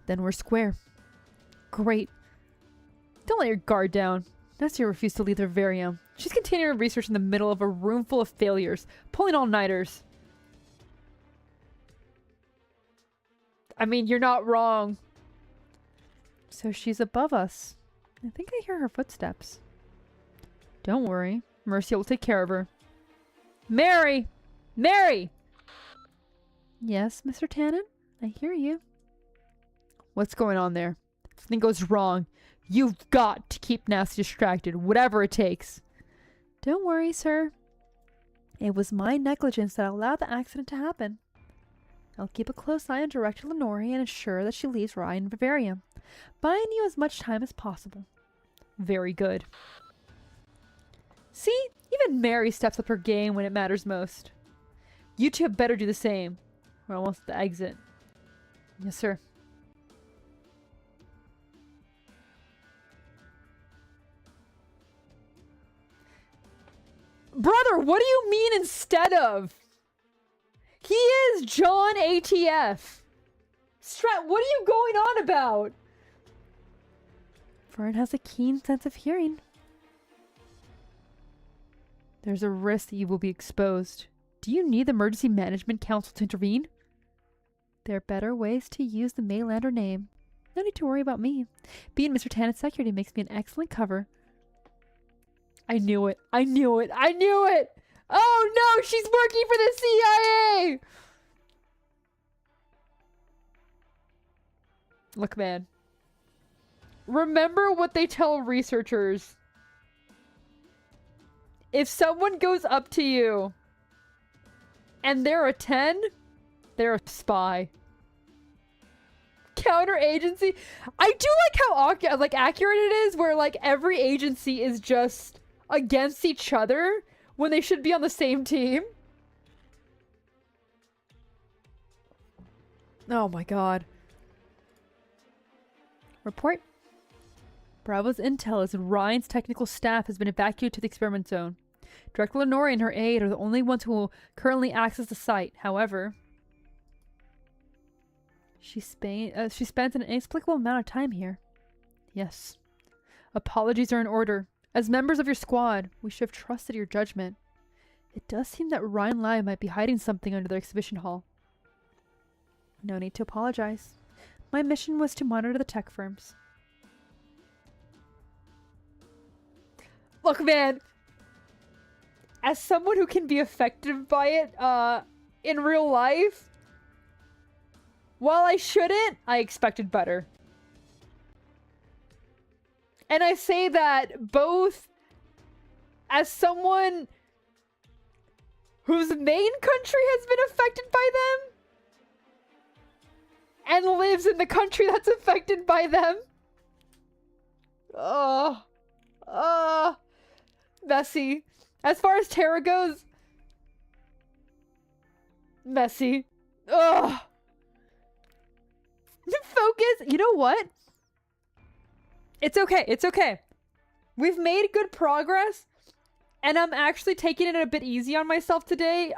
Then we're square. Great. Don't let your guard down. Nastia refused to leave the vivarium. She's continuing research in the middle of a room full of failures, pulling all-nighters. I mean, you're not wrong. So she's above us. I think I hear her footsteps. Don't worry. Mercia will take care of her. Mary! Mary! Yes, Mr. Tannen? I hear you. What's going on there? If something goes wrong, you've got to keep Nasty distracted, whatever it takes. Don't worry, sir. It was my negligence that allowed the accident to happen. I'll keep a close eye on Director Lenore and ensure that she leaves Ryan in Vivarium, buying you as much time as possible. Very good. See? Even Mary steps up her game when it matters most. You two had better do the same. We're almost at the exit. Yes, sir. Brother, what do you mean instead of? He is John ATF. Strat, what are you going on about? Fern has a keen sense of hearing. There's a risk that you will be exposed. Do you need the Emergency Management Council to intervene? There are better ways to use the Maylander name. No need to worry about me. Being Mr. Tannen's security makes me an excellent cover. I knew it. I knew it. I knew it! Oh no! She's working for the CIA! Look, man. Remember what they tell researchers. If someone goes up to you and they're a 10, they're a spy. Counter-agency. I do like how accurate it is, where like every agency is just against each other when they should be on the same team. Oh my god. Report. Bravo's intel is that Ryan's technical staff has been evacuated to the experiment zone. Director Lenore and her aide are the only ones who will currently access the site. However, she spends an inexplicable amount of time here. Yes. Apologies are in order. As members of your squad, we should have trusted your judgment. It does seem that Ryan Lai might be hiding something under the exhibition hall. No need to apologize. My mission was to monitor the tech firms. Look, man. As someone who can be affected by it, in real life, while I shouldn't, I expected better. And I say that both as someone whose main country has been affected by them and lives in the country that's affected by them. Messy. As far as Tara goes, messy. Ugh. Focus. You know what? It's okay. It's okay. We've made good progress. And I'm actually taking it a bit easy on myself today.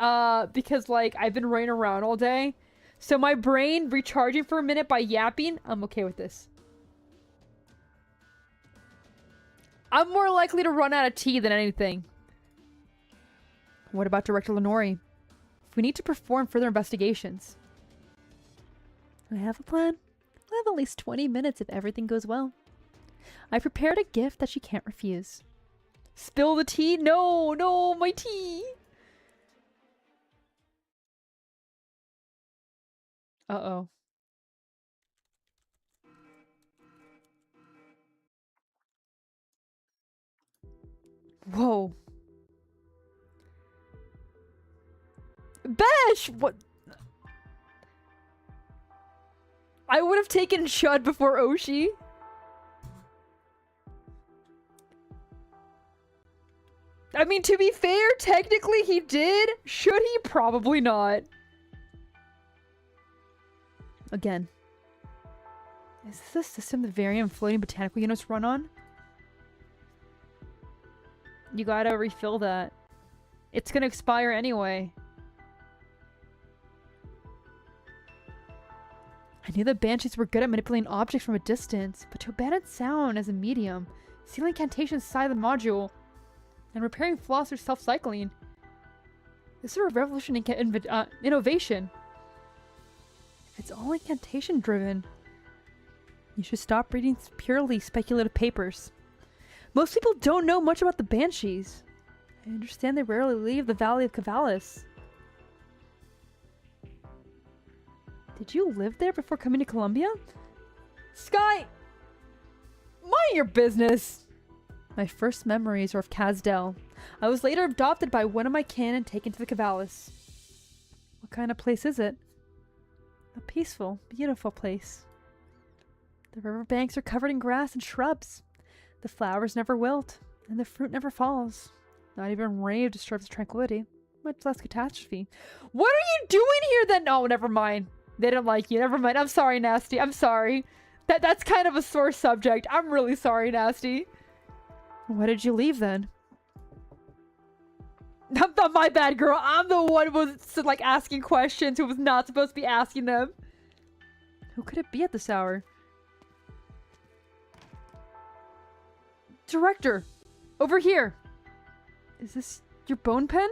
Because, like, I've been running around all day. So my brain recharging for a minute by yapping. I'm okay with this. I'm more likely to run out of tea than anything. What about Director Lenore? We need to perform further investigations. I have a plan. I have at least 20 minutes if everything goes well. I prepared a gift that she can't refuse. Spill the tea? No, no, my tea. Uh-oh. Whoa. Besh! What? I would have taken Shud before Oshi. I mean, to be fair, technically he did. Should he? Probably not. Again. Is this the system the Varium floating botanical units run on? You gotta refill that. It's gonna expire anyway. I knew the Banshees were good at manipulating objects from a distance, but to abandon sound as a medium, sealing incantations inside the module, and repairing flaws through self-cycling. This is a revolution in innovation. If it's all incantation-driven, you should stop reading purely speculative papers. Most people don't know much about the Banshees. I understand they rarely leave the Valley of Cavalis. Did you live there before coming to Columbia? Sky! Mind your business! My first memories are of Kazdel. I was later adopted by one of my kin and taken to the Cavalis. What kind of place is it? A peaceful, beautiful place. The riverbanks are covered in grass and shrubs. The flowers never wilt, and the fruit never falls. Not even rain disturbs tranquility, much less catastrophe. What are you doing here then? Oh, never mind. They didn't like you. Never mind. I'm sorry, Nasty. I'm sorry. That's kind of a sore subject. I'm really sorry, Nasty. Why did you leave then? Not my bad, girl. I'm the one who was like asking questions who was not supposed to be asking them. Who could it be at this hour? Director! Over here! Is this your bone pen?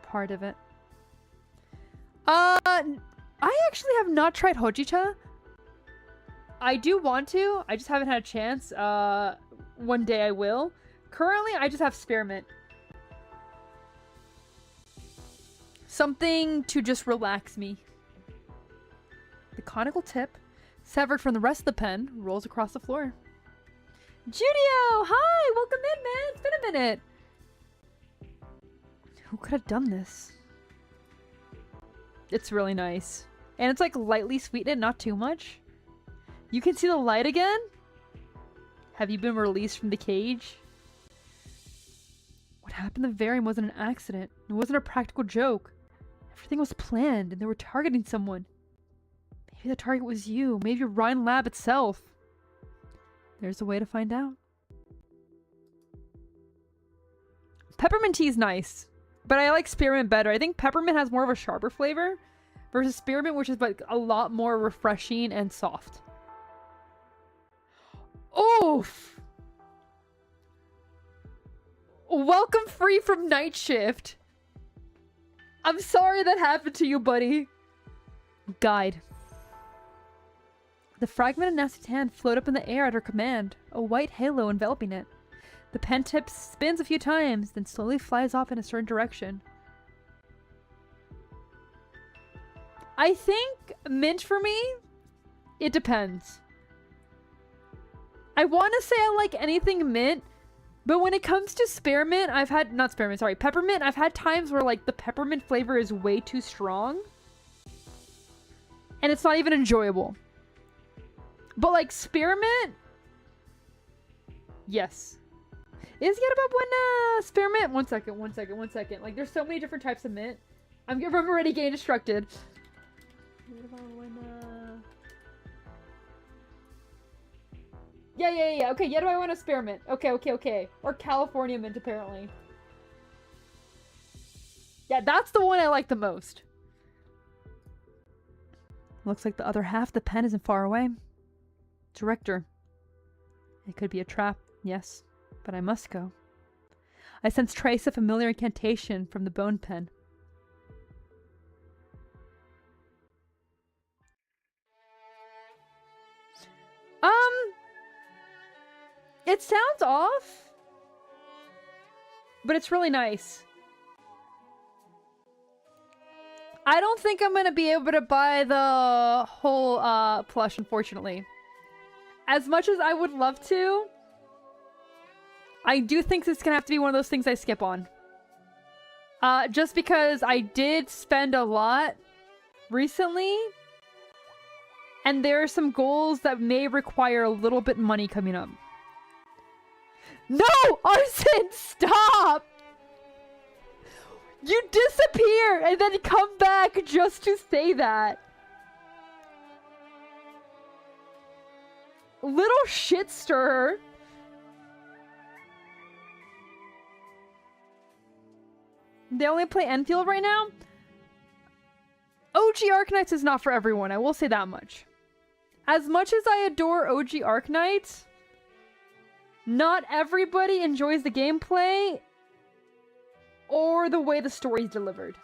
Part of it. I actually have not tried Hojita. I do want to. I just haven't had a chance. One day I will. Currently, I just have spearmint. Something to just relax me. The conical tip, severed from the rest of the pen, rolls across the floor. Judio! Hi! Welcome in, man! It's been a minute! Who could have done this? It's really nice. And it's like lightly sweetened, not too much. You can see the light again? Have you been released from the cage? What happened to Varium wasn't an accident. It wasn't a practical joke. Everything was planned and they were targeting someone. Maybe the target was you. Maybe Ryan Lab itself. There's a way to find out. Peppermint tea is nice. But I like spearmint better. I think peppermint has more of a sharper flavor versus spearmint, which is like a lot more refreshing and soft. Oof! Welcome free from night shift. I'm sorry that happened to you, buddy. Guide. The fragment of Nasty's hand float up in the air at her command, a white halo enveloping it. The pen tip spins a few times, then slowly flies off in a certain direction. I think mint for me, it depends. I want to say I like anything mint, but when it comes to spearmint, peppermint, I've had times where like the peppermint flavor is way too strong. And it's not even enjoyable. But like spearmint, yes. Is it about when spearmint? One second. Like there's so many different types of mint. I'm already getting distracted. What about when Yeah. Okay, yeah, do I want a spearmint? Okay. Or California mint, apparently. Yeah, that's the one I like the most. Looks like the other half of the pen isn't far away. Director. It could be a trap, yes, but I must go. I sense trace of familiar incantation from the bone pen. It sounds off, but it's really nice. I don't think I'm gonna be able to buy the whole plush, unfortunately. As much as I would love to, I do think it's gonna have to be one of those things I skip on. Just because I did spend a lot recently, and there are some goals that may require a little bit of money coming up. No! Arson, stop! You disappear and then come back just to say that. Little shit stirrer. They only play Enfield right now? OG Arknights is not for everyone, I will say that much. As much as I adore OG Arknights, not everybody enjoys the gameplay or the way the story's delivered.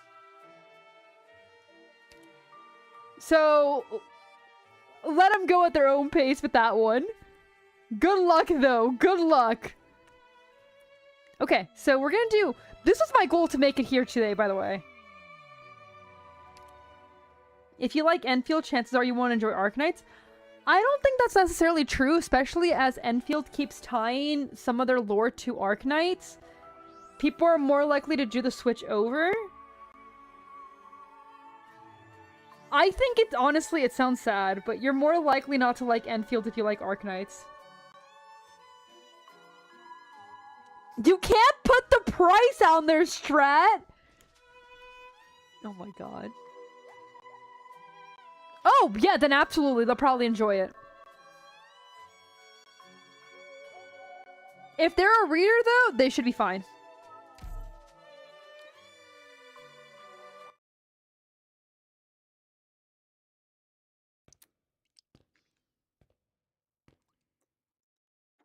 So, let them go at their own pace with that one. Good luck, though. Good luck. Okay, so we're gonna do... This was my goal to make it here today, by the way. If you like Enfield, chances are you won't enjoy Arknights. I don't think that's necessarily true, especially as Enfield keeps tying some of their lore to Arknights. People are more likely to do the switch over. I think it's honestly, it sounds sad, but you're more likely not to like Enfield if you like Arknights. You can't put the price on there, Strat! Oh my god. Oh, yeah, then absolutely, they'll probably enjoy it. If they're a reader, though, they should be fine.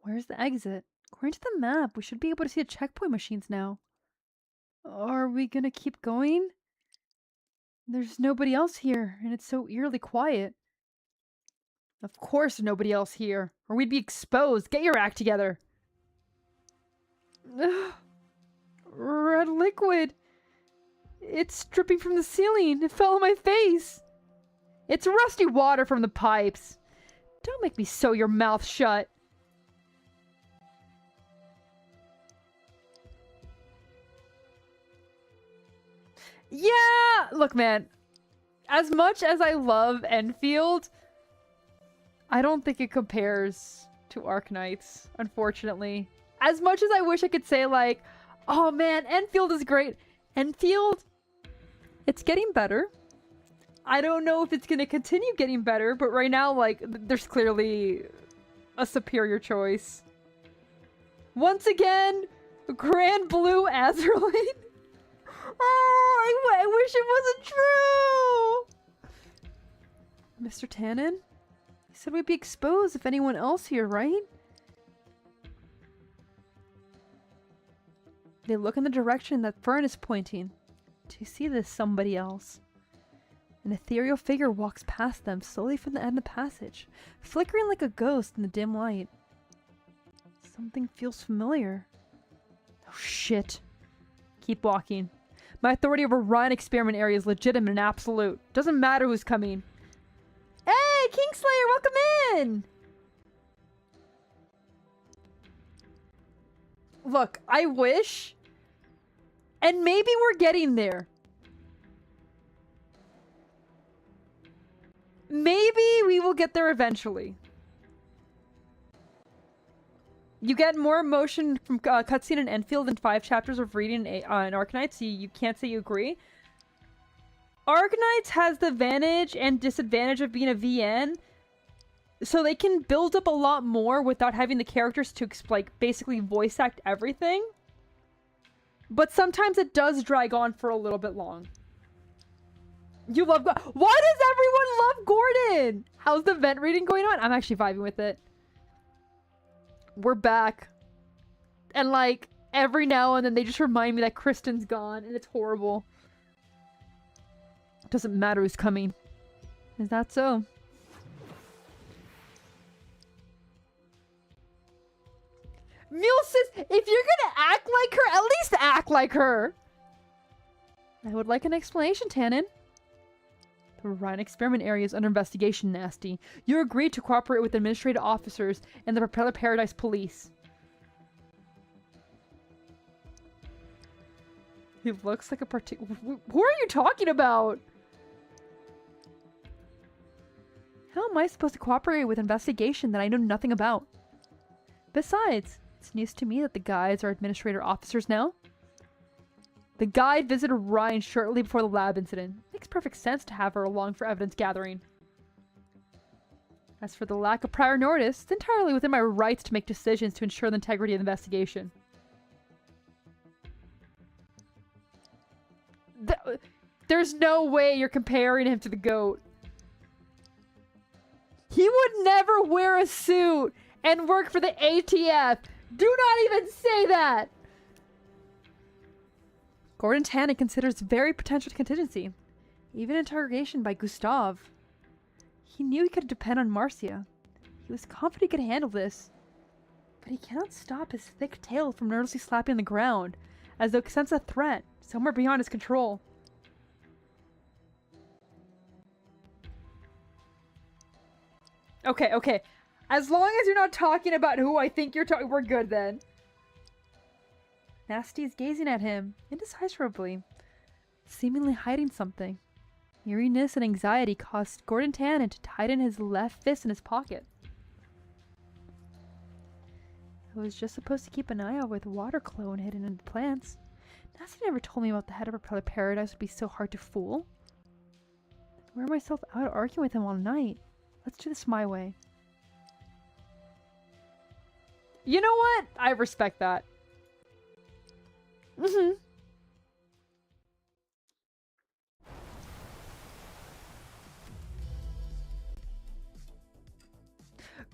Where's the exit? According to the map, we should be able to see the checkpoint machines now. Are we gonna keep going? There's nobody else here, and it's so eerily quiet. Of course nobody else here, or we'd be exposed. Get your act together. Ugh. Red liquid. It's dripping from the ceiling. It fell on my face. It's rusty water from the pipes. Don't make me sew your mouth shut. Yeah! Look, man. As much as I love Enfield, I don't think it compares to Arknights, unfortunately. As much as I wish I could say, like, oh man, Enfield is great. Enfield, it's getting better. I don't know if it's going to continue getting better, but right now, like, there's clearly a superior choice. Once again, Grand Blue Azerline. Oh, I wish it wasn't true! Mr. Tannen? He said we'd be exposed if anyone else here, right? They look in the direction that Fern is pointing. Do you see this somebody else? An ethereal figure walks past them, slowly from the end of the passage, flickering like a ghost in the dim light. Something feels familiar. Oh shit. Keep walking. My authority over Ryan experiment area is legitimate and absolute. Doesn't matter who's coming. Hey, Kingslayer, welcome in! Look, I wish... And maybe we're getting there. Maybe we will get there eventually. You get more emotion from cutscene and Enfield in 5 chapters of reading in Arknights, so you can't say you agree. Arknights has the advantage and disadvantage of being a VN, so they can build up a lot more without having the characters to like basically voice act everything. But sometimes it does drag on for a little bit long. You love Why does everyone love Gordon? How's the vent reading going on? I'm actually vibing with it. We're back. And like, every now and then they just remind me that Kristen's gone and it's horrible. Doesn't matter who's coming. Is that so? Mule says, if you're gonna act like her, at least act like her. I would like an explanation, Tannen. The Ryan experiment area is under investigation, Nasty. You agreed to cooperate with administrative officers and the Propeller Paradise Police. He looks like a Who are you talking about? How am I supposed to cooperate with an investigation that I know nothing about? Besides, it's news to me that the guides are administrator officers now. The guide visited Ryan shortly before the lab incident. Makes perfect sense to have her along for evidence gathering. As for the lack of prior notice, it's entirely within my rights to make decisions to ensure the integrity of the investigation. There's no way you're comparing him to the goat. He would never wear a suit and work for the ATF. Do not even say that! Gordon Tannen considers very potential contingency. Even interrogation by Gustav. He knew he could depend on Marcia. He was confident he could handle this. But he cannot stop his thick tail from nervously slapping the ground, as though he sensed a threat somewhere beyond his control. Okay, okay. As long as you're not talking about who I think you're talking, we're good then. Nasty is gazing at him, indecisively, seemingly hiding something. Eeriness and anxiety caused Gordon Tannen to tighten his left fist in his pocket. I was just supposed to keep an eye out with water clone hidden in the plants. Nasty never told me about the head of Propeller Paradise would be so hard to fool. I wear myself out arguing with him all night. Let's do this my way. You know what? I respect that. Mm-hmm.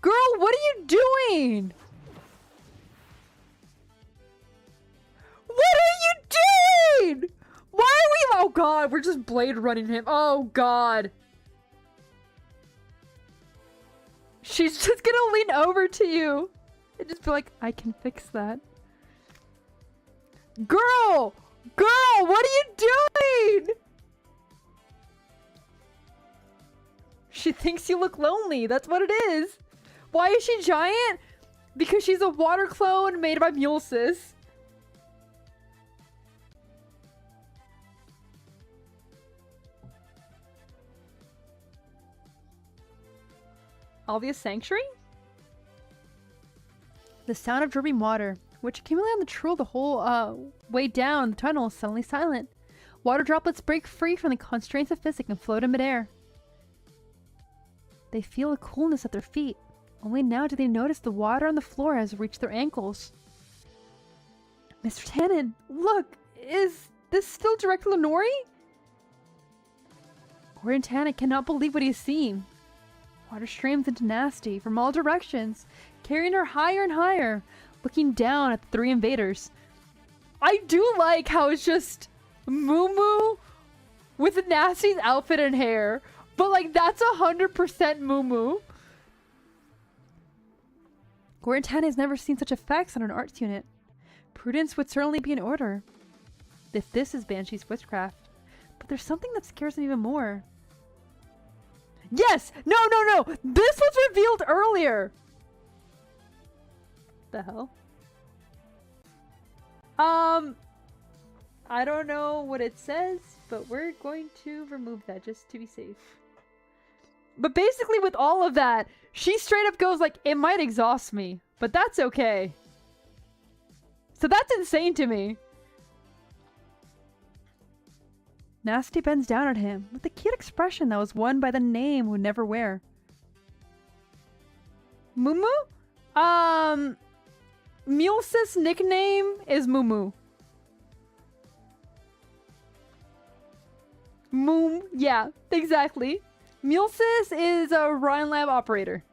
Girl, what are you doing? What are you doing? Why are we... Oh god, we're just blade running him. Oh god. She's just gonna lean over to you and just be like, I can fix that. Girl! Girl, what are you doing? She thinks you look lonely. That's what it is. Why is she giant? Because she's a water clone made by Mulesis. Obvious Sanctuary? The sound of dripping water, which accumulated on the trail the whole way down the tunnel, is suddenly silent. Water droplets break free from the constraints of physics and float in midair. They feel a coolness at their feet. Only now do they notice the water on the floor has reached their ankles. Mr. Tannen, look! Is this still Director Lenori? Orientana cannot believe what he's seen. Water streams into Nasty from all directions, carrying her higher and higher, looking down at the three invaders. I do like how it's just Moo with Nasty's outfit and hair, but like that's 100% Moo. Orientana has never seen such effects on an arts unit. Prudence would certainly be in order if this is Banshee's witchcraft. But there's something that scares him even more. Yes! No! This was revealed earlier! The hell? I don't know what it says, but we're going to remove that just to be safe. But basically with all of that, she straight up goes like, it might exhaust me, but that's okay. So that's insane to me. Nasty bends down at him with a cute expression that was won by the name would never wear. Mumu? Mules's nickname is Mumu. Moom, yeah, exactly. Mules's is a Ryan Lab operator.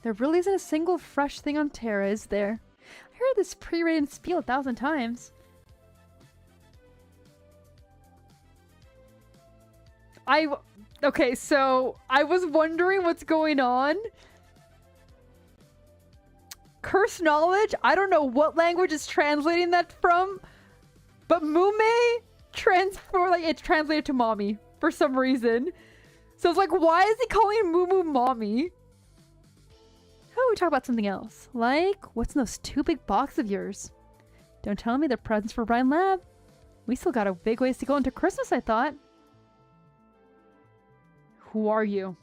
There really isn't a single fresh thing on Terra, is there? I heard this pre-written spiel 1,000 times. Okay, so I was wondering what's going on. Curse knowledge? I don't know what language is translating that from, but Mume it's translated to mommy for some reason. So it's like, why is he calling Mumu mommy? How about we talk about something else? Like, what's in those 2 big boxes of yours? Don't tell me they're presents for Ryan Lab. We still got a big ways to go into Christmas, I thought. Who are you?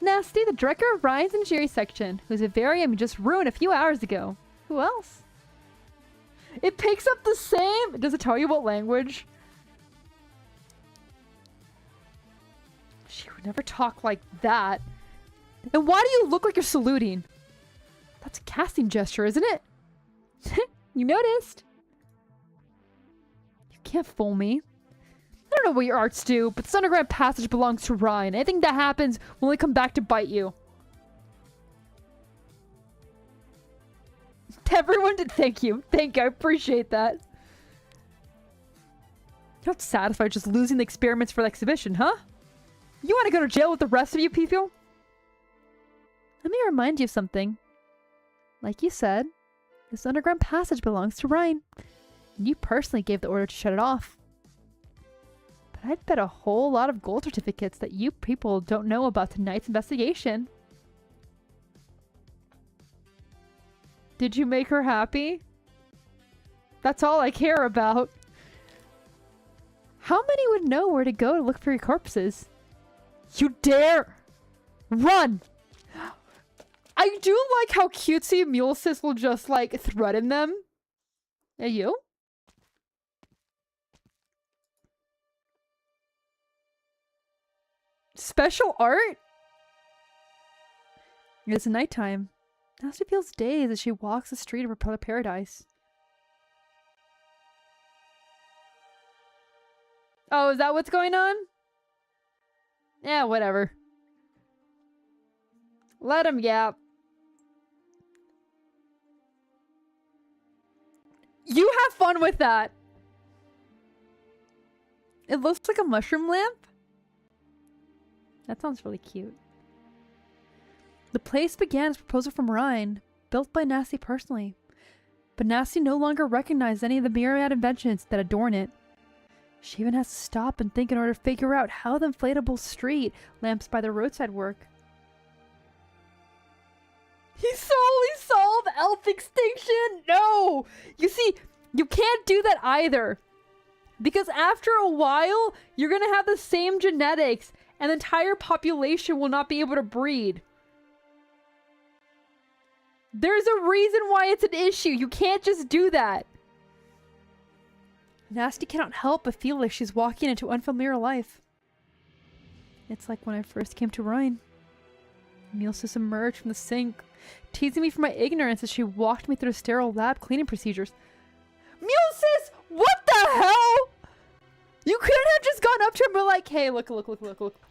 Nasty, the director of Ryan's engineering section, whose vivarium just ruined a few hours ago. Who else? It picks up the same... Does it tell you what language? She would never talk like that. And why do you look like you're saluting? That's a casting gesture, isn't it? You noticed. You can't fool me. I don't know what your arts do, but this underground passage belongs to Ryan. Anything that happens will only come back to bite you. Everyone did. Thank you. Thank you. I appreciate that. You're not satisfied just losing the experiments for the exhibition, huh? You want to go to jail with the rest of you people? Let me remind you of something. Like you said, this underground passage belongs to Ryan. And you personally gave the order to shut it off. But I'd bet a whole lot of gold certificates that you people don't know about tonight's investigation. Did you make her happy? That's all I care about. How many would know where to go to look for your corpses? You dare! Run! I do like how cutesy Mulesis will just, like, threaten them. Hey, you? Special art? It's nighttime. Nasty feels dazed as she walks the street of Repeller Paradise. Oh, is that what's going on? Yeah, whatever. Let him yap. You have fun with that. It looks like a mushroom lamp. That sounds really cute. The place began as a proposal from Ryan, built by Nasty personally. But Nasty no longer recognized any of the myriad inventions that adorn it. She even has to stop and think in order to figure out how the inflatable street lamps by the roadside work. He solely solved elf extinction? No! You see, you can't do that either. Because after a while, you're gonna have the same genetics and the entire population will not be able to breed. There's a reason why it's an issue. You can't just do that. Nasty cannot help but feel like she's walking into unfamiliar life. It's like when I first came to Ryan. Mulesis emerged from the sink, teasing me for my ignorance as she walked me through sterile lab cleaning procedures. up to her and be like, hey, look.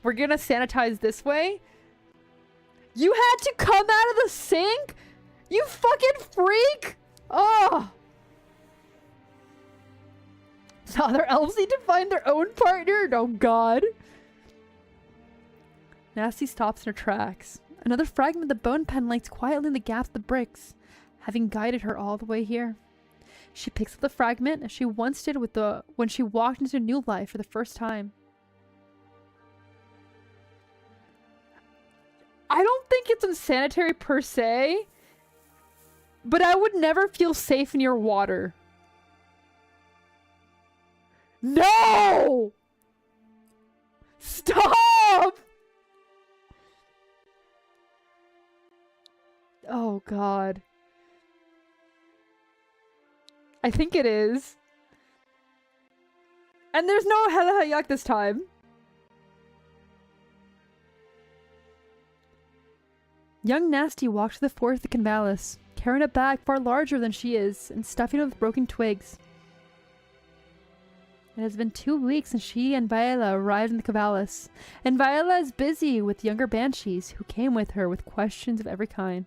We're gonna sanitize this way. You had to come out of the sink? You fucking freak! Oh! So other elves need to find their own partner? Oh god. Nasty stops in her tracks. Another fragment of the bone pen lays quietly in the gaps of the bricks, having guided her all the way here. She picks up the fragment as she once did when she walked into new life for the first time. I don't think it's unsanitary per se, but I would never feel safe near water. No! Stop! Oh god. I think it is. And there's no hella yuck this time. Young Nasty walks to the forest of the Canvalis, carrying a bag far larger than she is, and stuffing it with broken twigs. It has been 2 weeks since she and Viola arrived in the Canvalis, and Viola is busy with younger banshees who came with her with questions of every kind.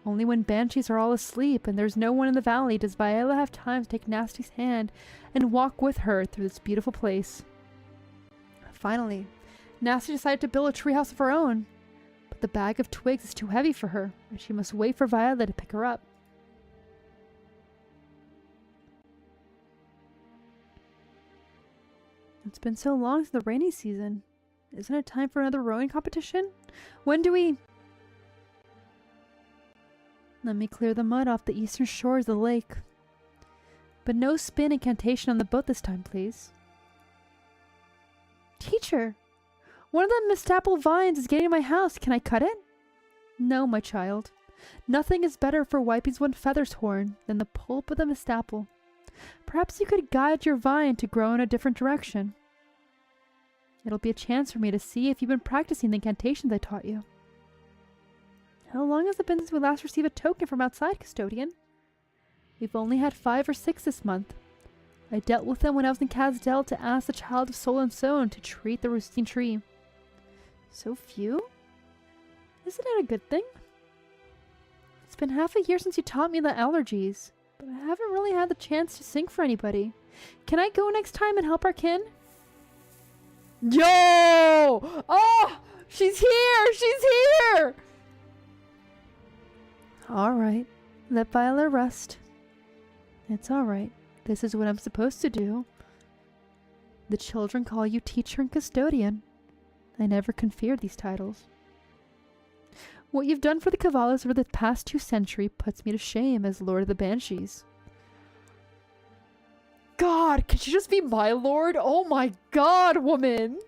Only when banshees are all asleep and there's no one in the valley does Viola have time to take Nasty's hand and walk with her through this beautiful place. Finally, Nasty decided to build a treehouse of her own, but the bag of twigs is too heavy for her, and she must wait for Viola to pick her up. It's been so long since the rainy season. Isn't it time for another rowing competition? When do we... Let me clear the mud off the eastern shores of the lake. But no spin incantation on the boat this time, please. Teacher! One of the mistapple vines is getting in my house. Can I cut it? No, my child. Nothing is better for wiping one's feather's horn than the pulp of the mistapple. Perhaps you could guide your vine to grow in a different direction. It'll be a chance for me to see if you've been practicing the incantations I taught you. How long has it been since we last received a token from outside, Custodian? We've only had 5 or 6 this month. I dealt with them when I was in Kazdel to ask the Child of Soul and Stone to treat the roosting tree. So few? Isn't it a good thing? It's been half a year since you taught me the allergies, but I haven't really had the chance to sing for anybody. Can I go next time and help our kin? Yo! Oh! She's here! She's here! Alright. Let Viola rest. It's alright. This is what I'm supposed to do. The children call you teacher and custodian. I never conferred these titles. What you've done for the Cavalas over the past 2 centuries puts me to shame as Lord of the Banshees. God, could you just be my lord? Oh my god, woman!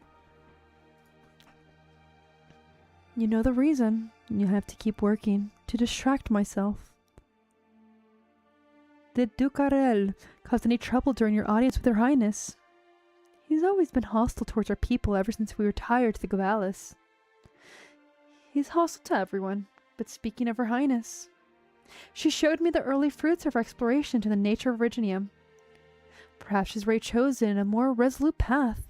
You know the reason. You have to keep working to distract myself. Did Ducarel cause any trouble during your audience with Her Highness? He's always been hostile towards our people ever since we retired to the Gavalis. He's hostile to everyone, but speaking of Her Highness, she showed me the early fruits of her exploration into the nature of Originium. Perhaps she's already chosen a more resolute path.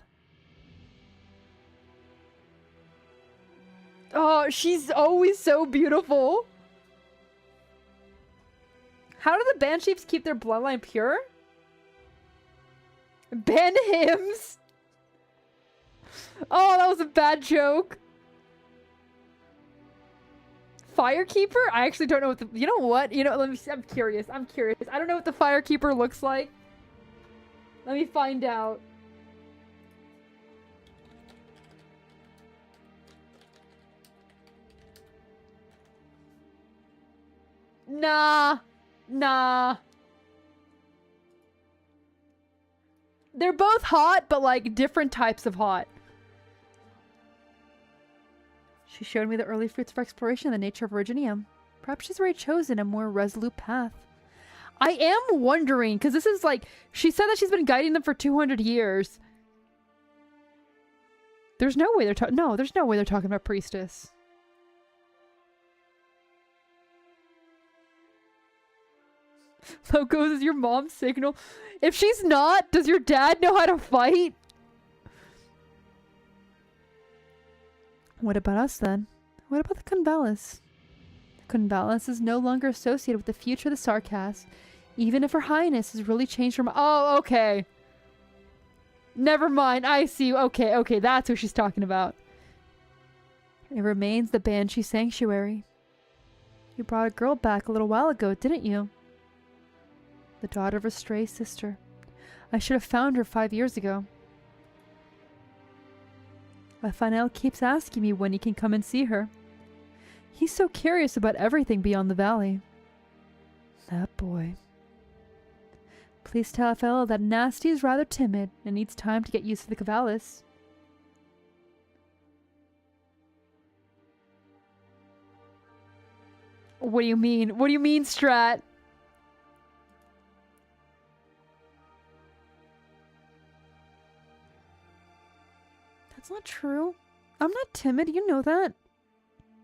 Oh, she's always so beautiful. How do the Banshees keep their bloodline pure? Ban hymns. Oh, that was a bad joke. Firekeeper? I actually don't know what the... You know what? You know, let me see. I'm curious. I don't know what the Firekeeper looks like. Let me find out. Nah. They're both hot, but like different types of hot. She showed me the early fruits of exploration and the nature of Originium. Perhaps she's already chosen a more resolute path. I am wondering, because this is like, she said that she's been guiding them for 200 years. There's no way they're talking, no, there's no way they're talking about Priestess. Logos is your mom's signal. If she's not, does your dad know how to fight? What about us then? What about the Convalis? The Convalis is no longer associated with the future of the Sarkast, even if Her Highness has really changed her mind. Oh, okay. Never mind. I see. Okay, okay. That's who she's talking about. It remains the Banshee Sanctuary. You brought a girl back a little while ago, didn't you? The daughter of a stray sister. I should have found her 5 years ago. Raphael keeps asking me when he can come and see her. He's so curious about everything beyond the valley. That boy. Please tell Raphael that Nasty is rather timid and needs time to get used to the Convalis. What do you mean? What do you mean, Strat? That's not true. I'm not timid, you know that.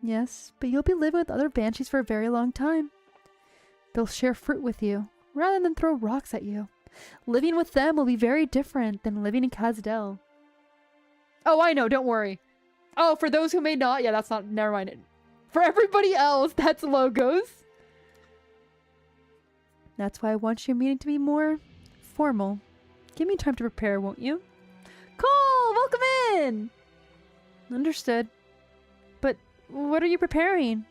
Yes, but you'll be living with other banshees for a very long time. They'll share fruit with you, rather than throw rocks at you. Living with them will be very different than living in Kazdel. Oh, I know, don't worry. Oh, for those who may not, yeah, that's not, never mind. For everybody else, that's Logos. That's why I want your meeting to be more formal. Give me time to prepare, won't you? Cool! Welcome in! Understood. But what are you preparing?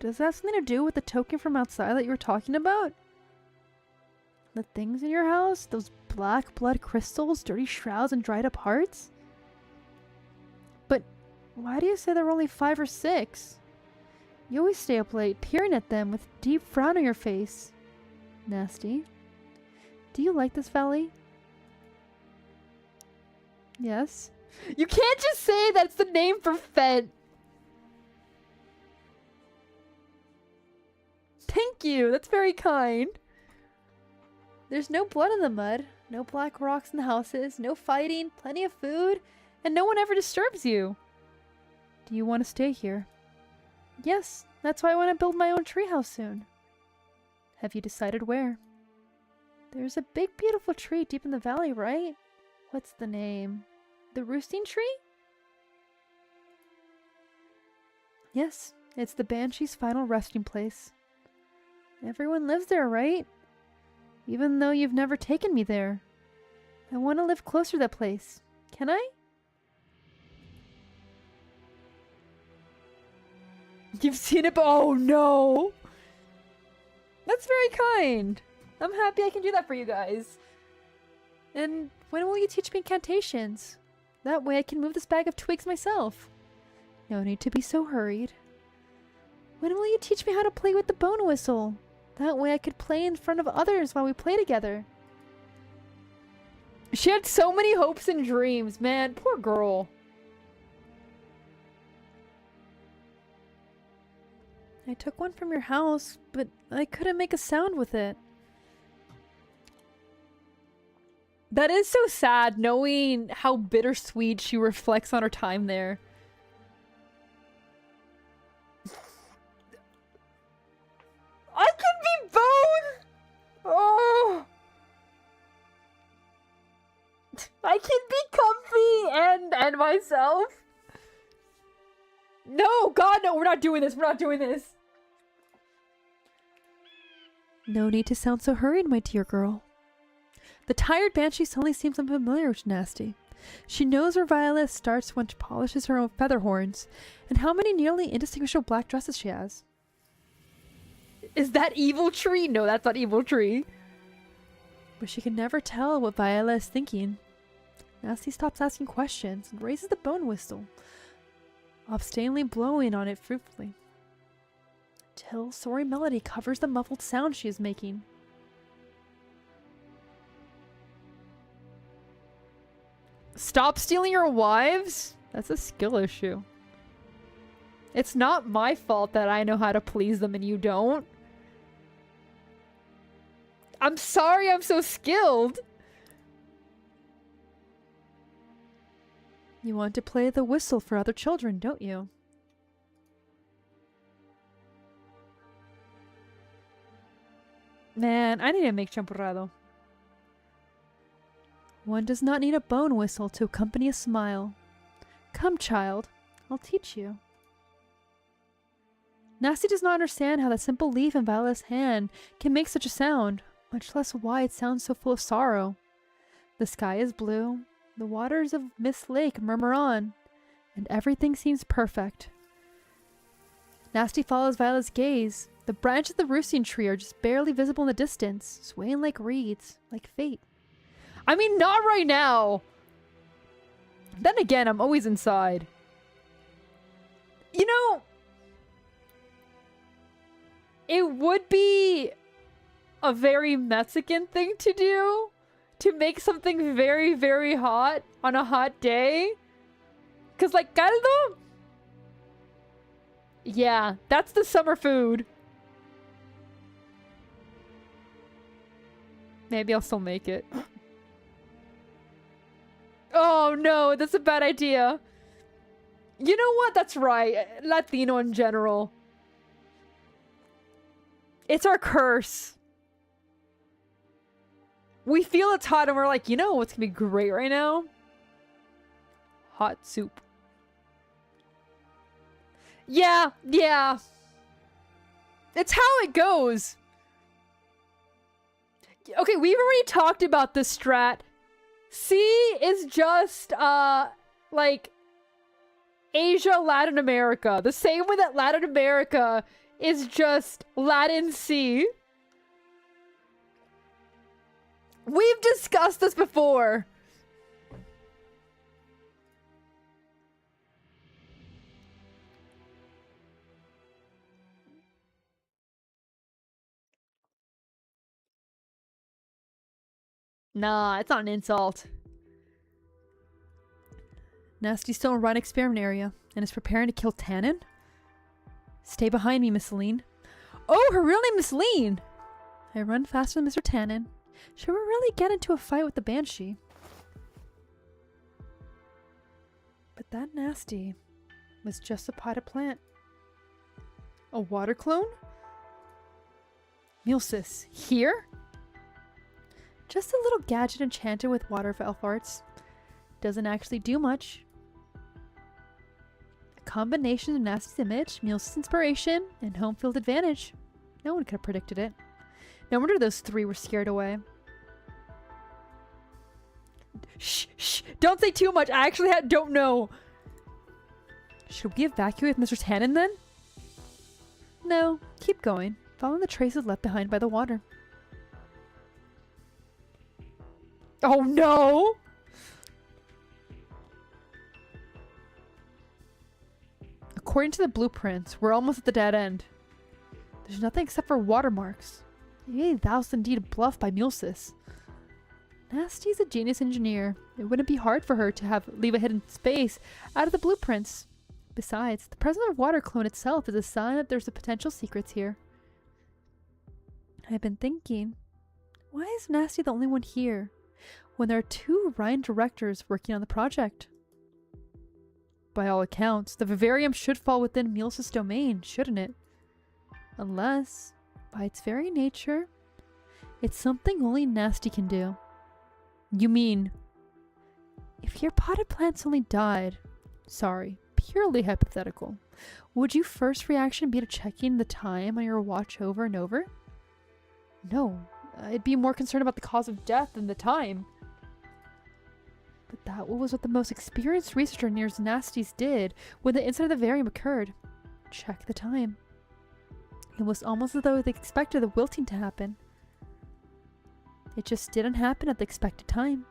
Does that have something to do with the token from outside that you were talking about? The things in your house? Those black blood crystals, dirty shrouds, and dried up hearts? But why do you say there were only 5 or 6? You always stay up late, peering at them with a deep frown on your face. Nasty. Do you like this valley? Yes. You can't just say that's the name for Fent. Thank you. That's very kind. There's no blood in the mud, no black rocks in the houses, no fighting, plenty of food, and no one ever disturbs you. Do you want to stay here? Yes, that's why I want to build my own treehouse soon. Have you decided where? There's a big beautiful tree deep in the valley, right? What's the name? The roosting tree? Yes, it's the Banshee's final resting place. Everyone lives there, right? Even though you've never taken me there. I want to live closer to that place. Can I? You've seen it, but oh no! That's very kind. I'm happy I can do that for you guys. And when will you teach me incantations? That way I can move this bag of twigs myself. No need to be so hurried. When will you teach me how to play with the bone whistle? That way I could play in front of others while we play together. She had so many hopes and dreams, man. Poor girl. I took one from your house, but I couldn't make a sound with it. That is so sad, knowing how bittersweet she reflects on her time there. I can be both! Oh! I can be comfy and myself. No, God, no, we're not doing this. We're not doing this. No need to sound so hurried, my dear girl. The tired banshee suddenly seems unfamiliar with Nasty. She knows where Violet starts when she polishes her own feather horns, and how many nearly indistinguishable black dresses she has. Is that Evil Tree? No, that's not Evil Tree. But she can never tell what Violet is thinking. Nasty stops asking questions and raises the bone whistle, obstinately blowing on it fruitfully, till soaring melody covers the muffled sound she is making. Stop stealing your wives? That's a skill issue. It's not my fault that I know how to please them and you don't. I'm sorry I'm so skilled. You want to play the whistle for other children, don't you? Man, I need to make champurrado. One does not need a bone whistle to accompany a smile. Come, child, I'll teach you. Nasty does not understand how that simple leaf in Violet's hand can make such a sound, much less why it sounds so full of sorrow. The sky is blue, the waters of Mist Lake murmur on, and everything seems perfect. Nasty follows Violet's gaze. The branches of the roosting tree are just barely visible in the distance, swaying like reeds, like fate. I mean, not right now! Then again, I'm always inside. You know, it would be a very Mexican thing to do, to make something very, very hot on a hot day. Because, like, caldo? Yeah, that's the summer food. Maybe I'll still make it. Oh no, that's a bad idea. You know what? That's right. Latino in general. It's our curse. We feel it's hot and we're like, you know what's gonna be great right now? Hot soup. Yeah, yeah. It's how it goes. Okay, we've already talked about this strat. C is just, like, Asia, Latin America. The same way that Latin America is just Latin C. We've discussed this before. Nah, it's not an insult. Nasty's still in Run experiment area and is preparing to kill Tannen. Stay behind me, Miss Celine. Oh, her real name is Celine! I run faster than Mr. Tannen. Should we really get into a fight with the Banshee? But that Nasty was just a potted plant. A water clone? Mulsis, here? Just a little gadget enchanted with water for elf arts. Doesn't actually do much. A combination of Nasty's image, Mulsis' inspiration, and home field advantage. No one could have predicted it. No wonder those three were scared away. Shh, shh, don't say too much. I actually don't know. Should we evacuate with Mr. Tannen then? No, keep going. Following the traces left behind by the water. Oh no! According to the blueprints, we're almost at the dead end. There's nothing except for watermarks. Maybe thou's indeed bluffed by Mulsis. Nasty's a genius engineer. It wouldn't be hard for her to leave a hidden space out of the blueprints. Besides, the presence of water clone itself is a sign that there's a potential secrets here. I've been thinking, why is Nasty the only one here when there are two Rhine directors working on the project? By all accounts, the vivarium should fall within Mulsis' domain, shouldn't it? Unless, by its very nature, it's something only Nasty can do. You mean, if your potted plants only died, sorry, purely hypothetical, would your first reaction be to checking the time on your watch over and over? No, I'd be more concerned about the cause of death than the time. But that was what the most experienced researcher near Nasty's did when the incident of the vivarium occurred. Check the time. It was almost as though they expected the wilting to happen. It just didn't happen at the expected time.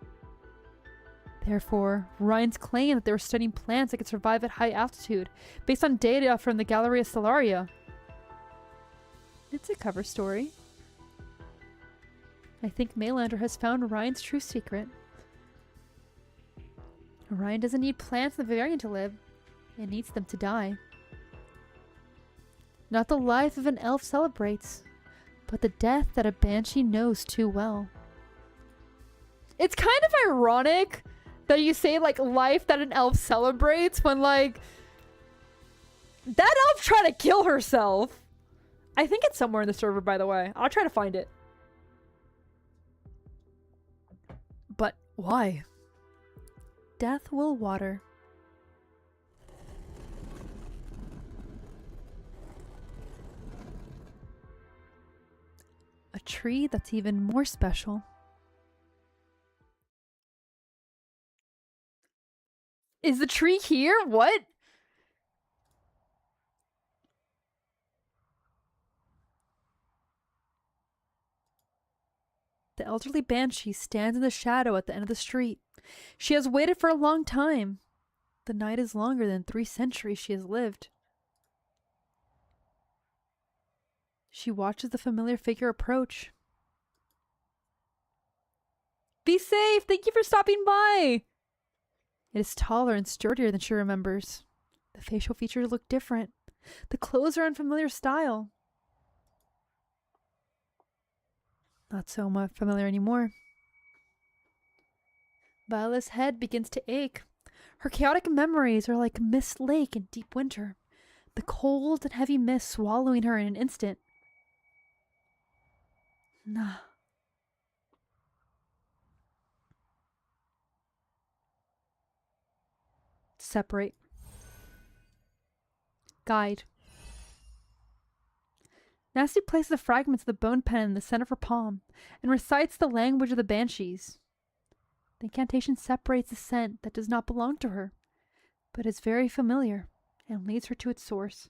Therefore, Ryan's claim that they were studying plants that could survive at high altitude, based on data from the Galleria Stellaria. It's a cover story. I think Maylander has found Orion's true secret. Orion doesn't need plants in the vivarium to live. It needs them to die. Not the life of an elf celebrates, but the death that a banshee knows too well. It's kind of ironic that you say, like, life that an elf celebrates when, like, that elf tried to kill herself. I think it's somewhere in the server, by the way. I'll try to find it. Why? Death will water. A tree that's even more special. Is the tree here? What? The elderly banshee stands in the shadow at the end of the street. She has waited for a long time. The night is longer than 3 centuries she has lived. She watches the familiar figure approach. Be safe! Thank you for stopping by! It is taller and sturdier than she remembers. The facial features look different. The clothes are unfamiliar style. Not so much familiar anymore. Viola's head begins to ache. Her chaotic memories are like a mist lake in deep winter. The cold and heavy mist swallowing her in an instant. Nah. Separate. Guide. Nasty places the fragments of the bone pen in the center of her palm and recites the language of the banshees. The incantation separates the scent that does not belong to her, but is very familiar and leads her to its source.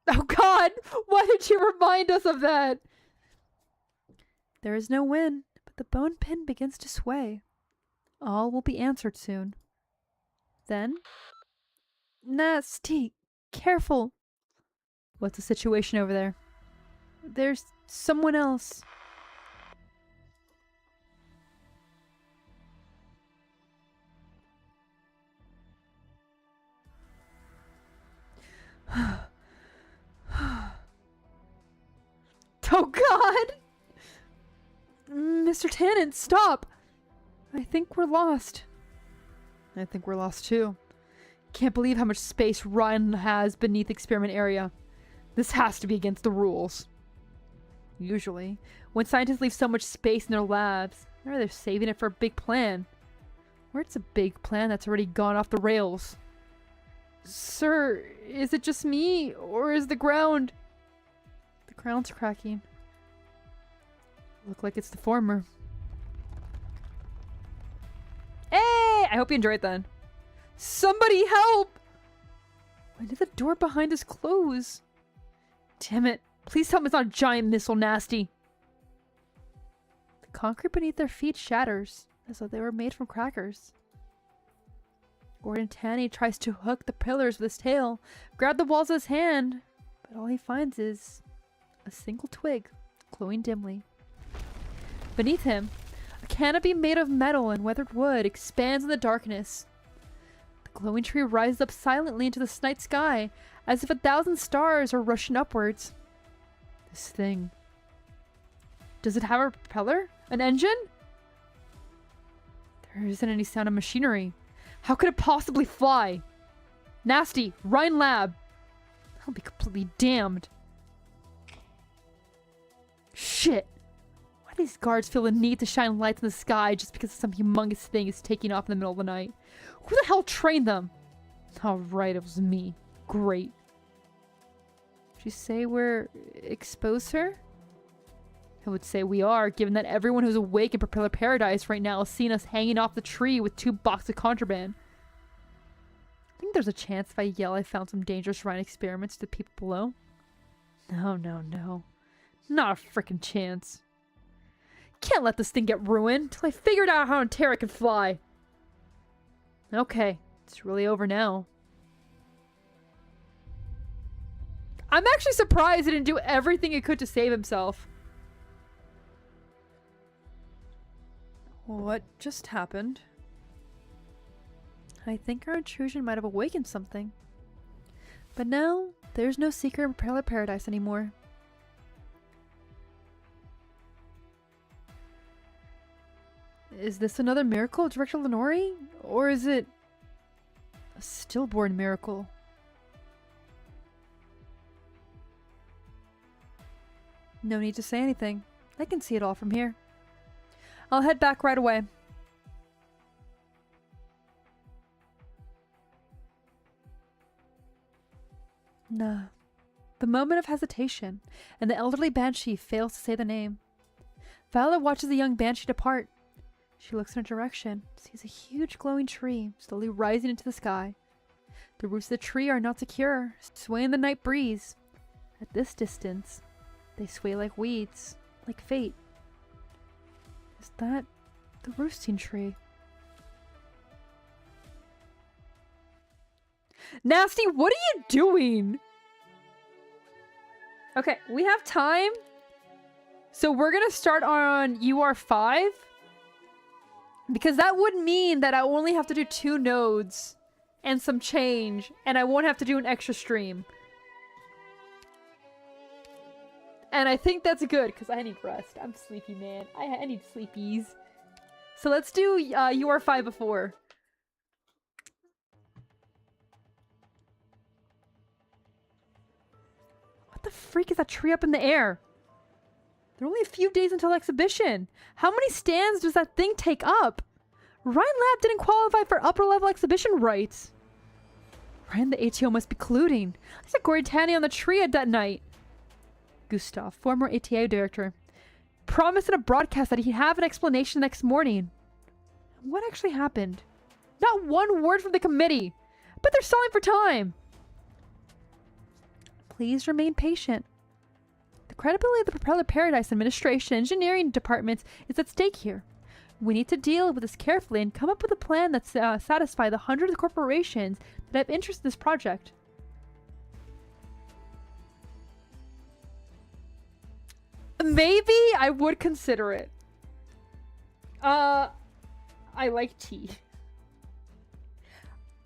Oh God! Why did you remind us of that? There is no wind, but the bone pin begins to sway. All will be answered soon. Then... Nasty! Careful! What's the situation over there? There's someone else. Oh God! Mr. Tannant, stop! I think we're lost. I think we're lost too. Can't believe how much space Ryan has beneath the experiment area. This has to be against the rules. Usually, when scientists leave so much space in their labs, they're either saving it for a big plan, or it's a big plan that's already gone off the rails. Sir, is it just me, or is the ground... The ground's cracking. Look like it's the former. Hey! I hope you enjoyed it then. Somebody help! When did the door behind us close? Damn it. Please tell me it's not a giant missile, Nasty. The concrete beneath their feet shatters, as though they were made from crackers. Gordon Tanny tries to hook the pillars with his tail, grab the walls with his hand, but all he finds is a single twig, glowing dimly. Beneath him, a canopy made of metal and weathered wood expands in the darkness. The glowing tree rises up silently into the night sky, as if 1,000 stars are rushing upwards. This thing... Does it have a propeller? An engine? There isn't any sound of machinery. How could it possibly fly? Nasty, Rhine Lab. I'll be completely damned. Shit. Why do these guards feel the need to shine lights in the sky just because some humongous thing is taking off in the middle of the night? Who the hell trained them? Oh, right, it was me. Great. Did you say we're exposed, sir? I would say we are, given that everyone who's awake in Propeller Paradise right now is seeing us hanging off the tree with 2 boxes of contraband. I think there's a chance if I yell I found some dangerous Rhine experiments to the people below. No, no, no. Not a frickin' chance. Can't let this thing get ruined till I figured out how Terra can fly. Okay, it's really over now. I'm actually surprised it didn't do everything it could to save himself. What just happened? I think our intrusion might have awakened something. But now, there's no secret in Propeller Paradise anymore. Is this another miracle of Director Lenore? Or is it a stillborn miracle? No need to say anything. I can see it all from here. I'll head back right away. Nah. The moment of hesitation, and the elderly banshee fails to say the name. Violet watches the young banshee depart. She looks in a direction, sees a huge glowing tree slowly rising into the sky. The roots of the tree are not secure, swaying in the night breeze. At this distance, they sway like weeds, like fate. Is that the roosting tree? Nasty, what are you doing? Okay, we have time. So we're gonna start on UR5. Because that would mean that I only have to do 2 nodes and some change, and I won't have to do an extra stream. And I think that's good, because I need rest. I'm sleepy, man. I need sleepies. So let's do UR5 before. What the freak is that tree up in the air? There are only a few days until exhibition. How many stands does that thing take up? Ryan Lab didn't qualify for upper level exhibition rights. Ryan the ATO must be colluding. I saw Goritani on the tree at that night. Gustav, former ATO director, promised in a broadcast that he'd have an explanation next morning. What actually happened? Not one word from the committee. But they're stalling for time. Please remain patient. The credibility of the Propeller Paradise administration and engineering departments is at stake here. We need to deal with this carefully and come up with a plan that satisfies the hundreds of corporations that have interest in this project. Maybe I would consider it. I like tea.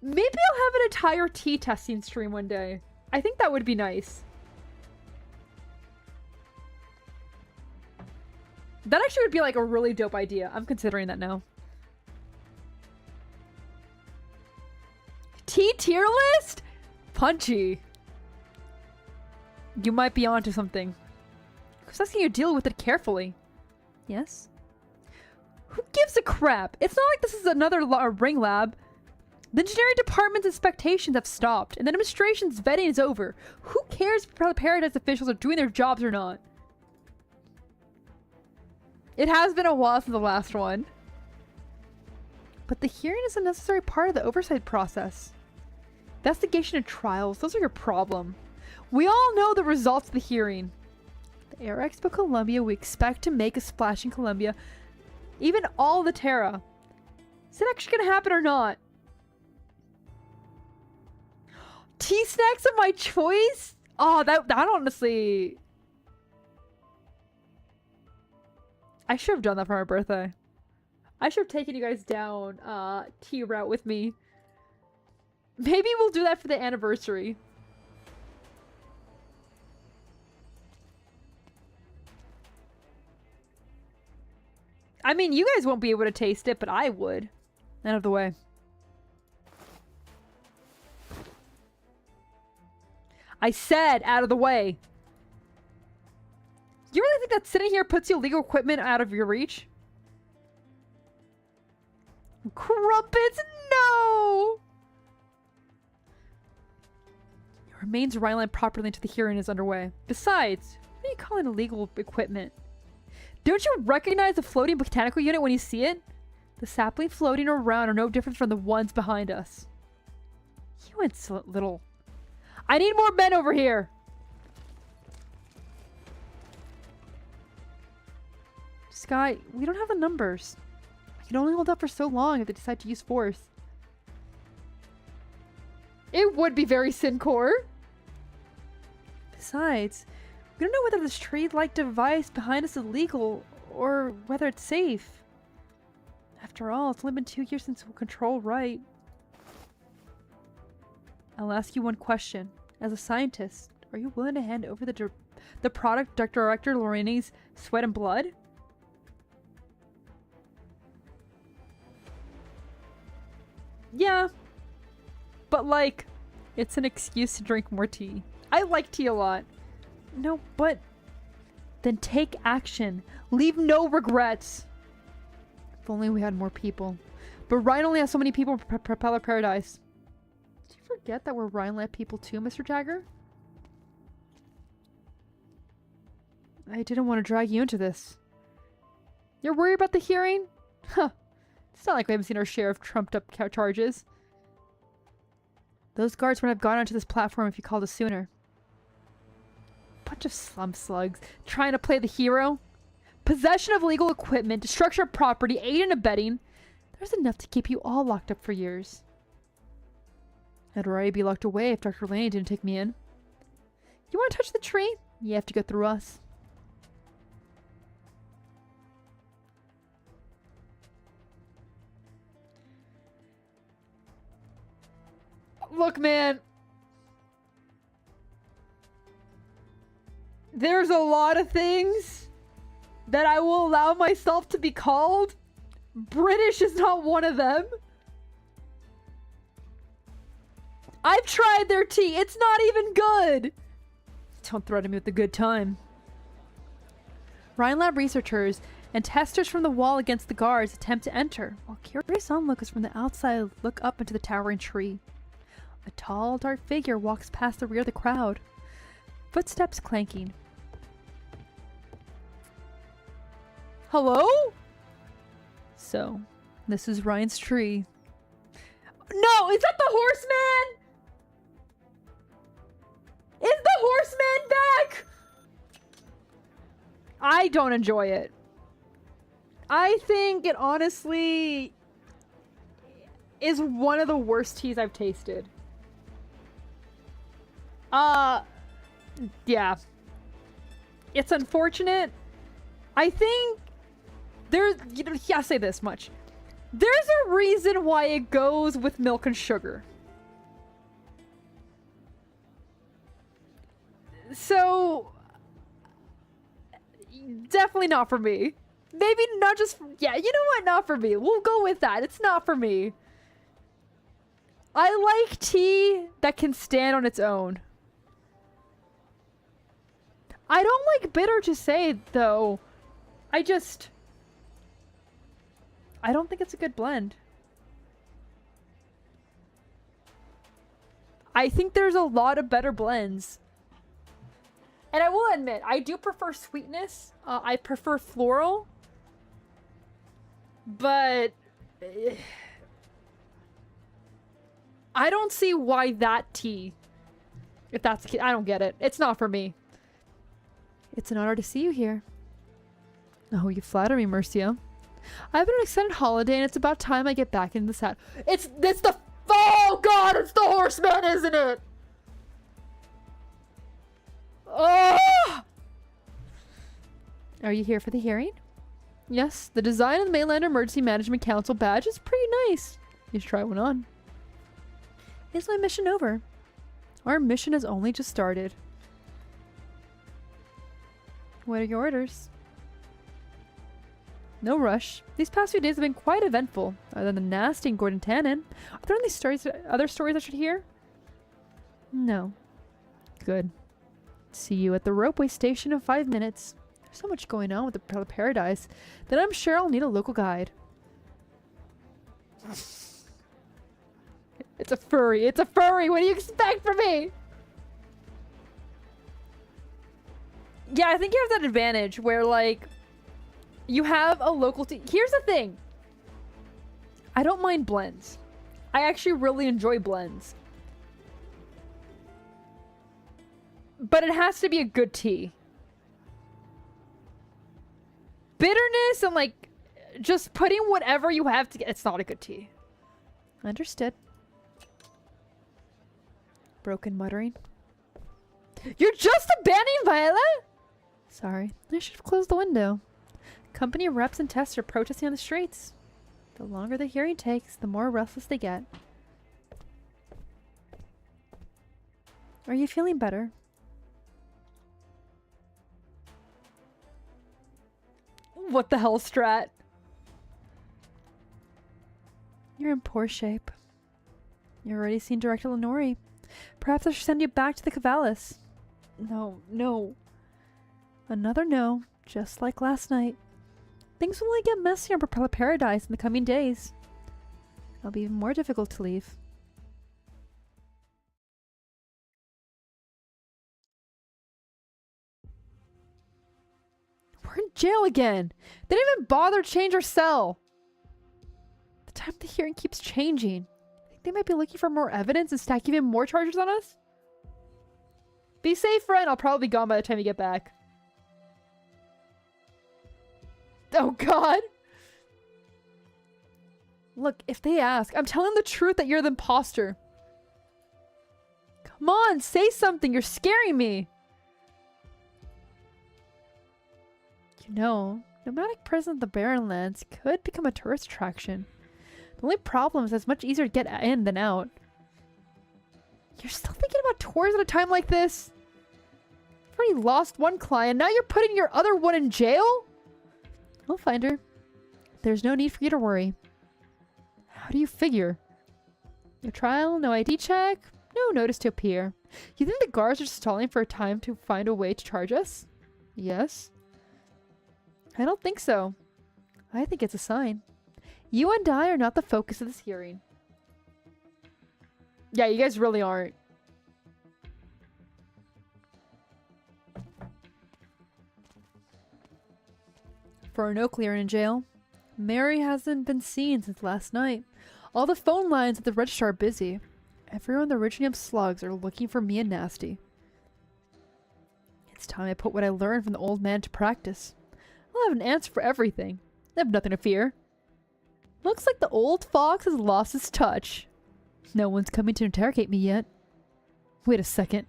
Maybe I'll have an entire tea testing stream one day. I think that would be nice. That actually would be like a really dope idea. I'm considering that now. Tea tier list? Punchy. You might be onto something. Who's asking you to deal with it carefully? Yes? Who gives a crap? It's not like this is another ring lab. The engineering department's expectations have stopped, and the administration's vetting is over. Who cares if the Paradise officials are doing their jobs or not? It has been a while since the last one. But the hearing is a necessary part of the oversight process. Investigation and trials, those are your problem. We all know the results of the hearing. The Air Expo Columbia, we expect to make a splash in Columbia. Even all the Terra. Is it actually going to happen or not? Tea snacks of my choice? Oh, that honestly... I should have done that for my birthday. I should have taken you guys down tea route with me. Maybe we'll do that for the anniversary. I mean, you guys won't be able to taste it, but I would. Out of the way. I said out of the way. You really think that sitting here puts illegal equipment out of your reach? Crumpets, no! It remains Rhineland properly until the hearing is underway. Besides, what are you calling illegal equipment? Don't you recognize the floating botanical unit when you see it? The saplings floating around are no different from the ones behind us. You insolent little... I need more men over here! Sky, we don't have the numbers. We can only hold out for so long if they decide to use force. It would be very Syncore. Besides, we don't know whether this tree-like device behind us is legal or whether it's safe. After all, it's only been 2 years since we'll control right. I'll ask you one question. As a scientist, are you willing to hand over the product Director Lorraine's sweat and blood? Yeah. But like, it's an excuse to drink more tea. I like tea a lot. No, but Then take action. Leave no regrets. If only we had more people. But Ryan only has so many people in Propeller Paradise. Did you forget that we're Rhineland people too, Mr. Jagger? I didn't want to drag you into this. You're worried about the hearing? Huh. It's not like we haven't seen our share of trumped up charges. Those guards wouldn't have gone onto this platform if you called us sooner. Bunch of slum slugs. Trying to play the hero. Possession of legal equipment, destruction of property, aid and abetting. There's enough to keep you all locked up for years. I'd already be locked away if Dr. Laney didn't take me in. You want to touch the tree? You have to go through us. Look, man. There's a lot of things that I will allow myself to be called. British is not one of them. I've tried their tea. It's not even good. Don't threaten me with a good time. Rhinelab researchers and testers from the wall against the guards attempt to enter, while curious onlookers from the outside look up into the towering tree. A tall, dark figure walks past the rear of the crowd. Footsteps clanking. Hello? So, this is Ryan's tree. No, is that the horseman? Is the horseman back? I don't enjoy it. I think it honestly is one of the worst teas I've tasted. Yeah. It's unfortunate. I think there's, you know, I'll say this much. There's a reason why it goes with milk and sugar. So, definitely not for me. Maybe not just, yeah, you know what? Not for me. We'll go with that. It's not for me. I like tea that can stand on its own. I don't like bitter to say, though. I don't think it's a good blend. I think there's a lot of better blends. And I will admit, I do prefer sweetness. I prefer floral. But I don't see why that tea, if that's the case, I don't get it. It's not for me. It's an honor to see you here. Oh, you flatter me, Mercio. I've been on an extended holiday, and it's about time I get back into the set. It's the... Oh, God! It's the horseman, isn't it? Oh! Are you here for the hearing? Yes, the design of the Mainland Emergency Management Council badge is pretty nice. You should try one on. Is my mission over? Our mission has only just started. What are your orders? No rush. These past few days have been quite eventful, other than the nasty and Gordon Tannen. Are there any other stories I should hear? No. Good. See you at the ropeway station in 5 minutes. There's so much going on with the Paradise that I'm sure I'll need a local guide. It's a furry. It's a furry. What do you expect from me? Yeah, I think you have that advantage where, like, you have a local tea. Here's the thing. I don't mind blends. I actually really enjoy blends. But it has to be a good tea. Bitterness and, like, just putting whatever you have to... It's not a good tea. Understood. Broken muttering. You're just abandoning Violet? Sorry. I should have closed the window. Company reps and tests are protesting on the streets. The longer the hearing takes, the more restless they get. Are you feeling better? What the hell, Strat? You're in poor shape. You're already seen Director Lenore. Perhaps I should send you back to the Cavalis. No, no. Another no, just like last night. Things will only get messier in Propeller Paradise in the coming days. It'll be even more difficult to leave. We're in jail again. They didn't even bother to change our cell. The time of the hearing keeps changing. I think they might be looking for more evidence and stack even more charges on us. Be safe, friend. I'll probably be gone by the time you get back. Oh, God. Look, if they ask, I'm telling the truth that you're the imposter. Come on, say something. You're scaring me. You know, nomadic prison of the Barren Lands could become a tourist attraction. The only problem is that it's much easier to get in than out. You're still thinking about tours at a time like this? You've already lost one client. Now you're putting your other one in jail? I'll find her. There's no need for you to worry. How do you figure? No trial, no ID check, no notice to appear. You think the guards are just stalling for a time to find a way to charge us? Yes. I don't think so. I think it's a sign. You and I are not the focus of this hearing. Yeah, you guys really aren't. For no clearing in jail. Mary hasn't been seen since last night. All the phone lines at the register are busy. Everyone in the Originium slugs are looking for me and Nasty. It's time I put what I learned from the old man to practice. I'll have an answer for everything. I have nothing to fear. Looks like the old fox has lost his touch. No one's coming to interrogate me yet. Wait a second.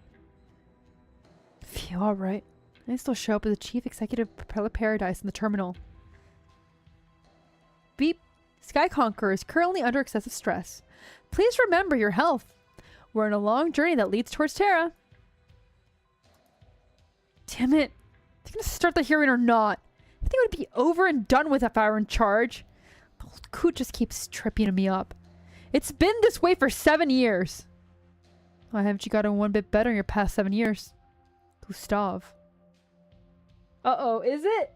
Phew, alright. I still show up as the chief executive of Propeller Paradise in the terminal. Beep. Sky Conqueror is currently under excessive stress. Please remember your health. We're on a long journey that leads towards Terra. Damn it. Are they gonna start the hearing or not? I think it would be over and done with if I were in charge. The old coot just keeps tripping me up. It's been this way for 7 years. Why haven't you gotten one bit better in your past 7 years? Gustav. Uh-oh, is it?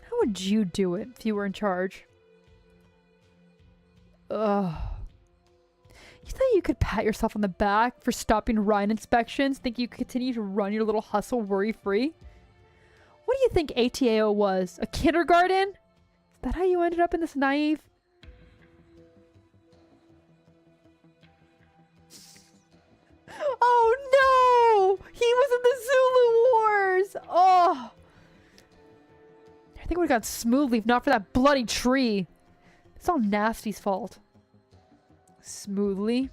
How would you do it if you were in charge? Ugh. You thought you could pat yourself on the back for stopping Ryan inspections? Think you could continue to run your little hustle worry-free? What do you think ATAO was? A kindergarten? Is that how you ended up in this naive? Oh no! He was in the Zulu Wars! Oh! I think it would have gone smoothly if not for that bloody tree. It's all Nasty's fault. Smoothly?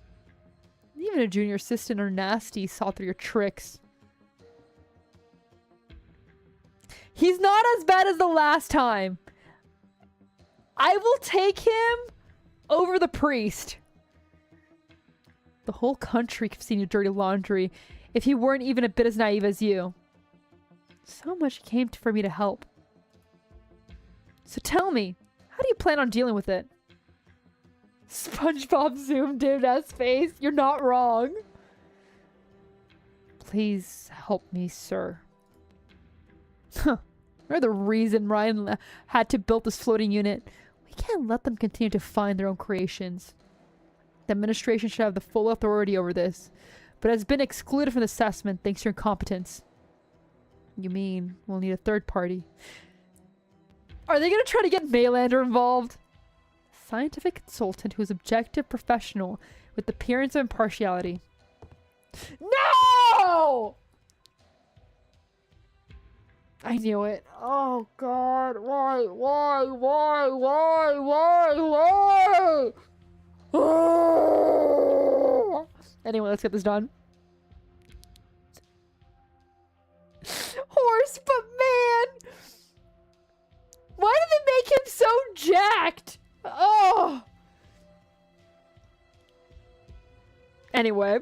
Even a junior assistant or Nasty saw through your tricks. He's not as bad as the last time. I will take him over the priest. The whole country could have seen your dirty laundry if he weren't even a bit as naive as you. So much came for me to help. So tell me, how do you plan on dealing with it? SpongeBob zoomed in his face. You're not wrong. Please help me, sir. Huh. You're the reason Ryan had to build this floating unit. We can't let them continue to find their own creations. The administration should have the full authority over this, but has been excluded from the assessment thanks to your incompetence. You mean we'll need a third party? Are they going to try to get Maylander involved? Scientific consultant who is objective, professional, with the appearance of impartiality. No! I knew it. Oh God, why? Anyway, let's get this done. Horse, but man! Why did they make him so jacked? Oh! Anyway.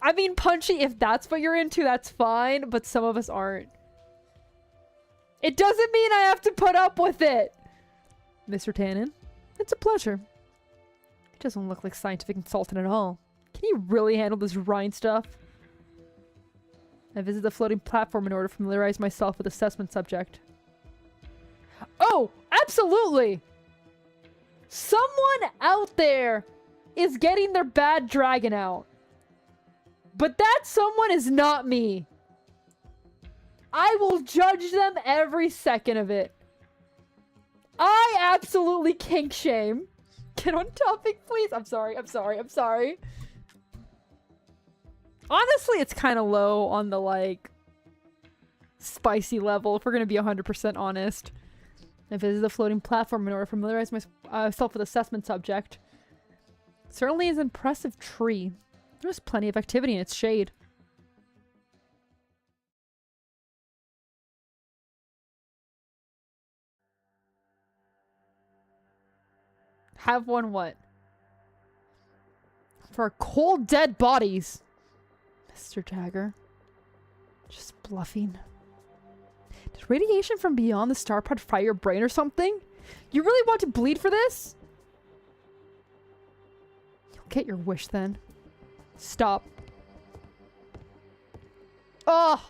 I mean, Punchy, if that's what you're into, that's fine, but some of us aren't. It doesn't mean I have to put up with it! Mr. Tannen, it's a pleasure. Doesn't look like scientific consultant at all. Can you really handle this rind stuff? I visited the floating platform in order to familiarize myself with assessment subject. Oh, absolutely! Someone out there is getting their bad dragon out. But that someone is not me. I will judge them every second of it. I absolutely kink shame. Get on topic, please. I'm sorry. Honestly, it's kind of low on the, like, spicy level, if we're going to be 100% honest. I visited the floating platform in order to familiarize myself with assessment subject. It certainly is an impressive tree. There's plenty of activity in its shade. Have one what? For cold dead bodies. Mr. Jagger. Just bluffing. Did radiation from beyond the star pod fry your brain or something? You really want to bleed for this? You'll get your wish then. Stop. Oh!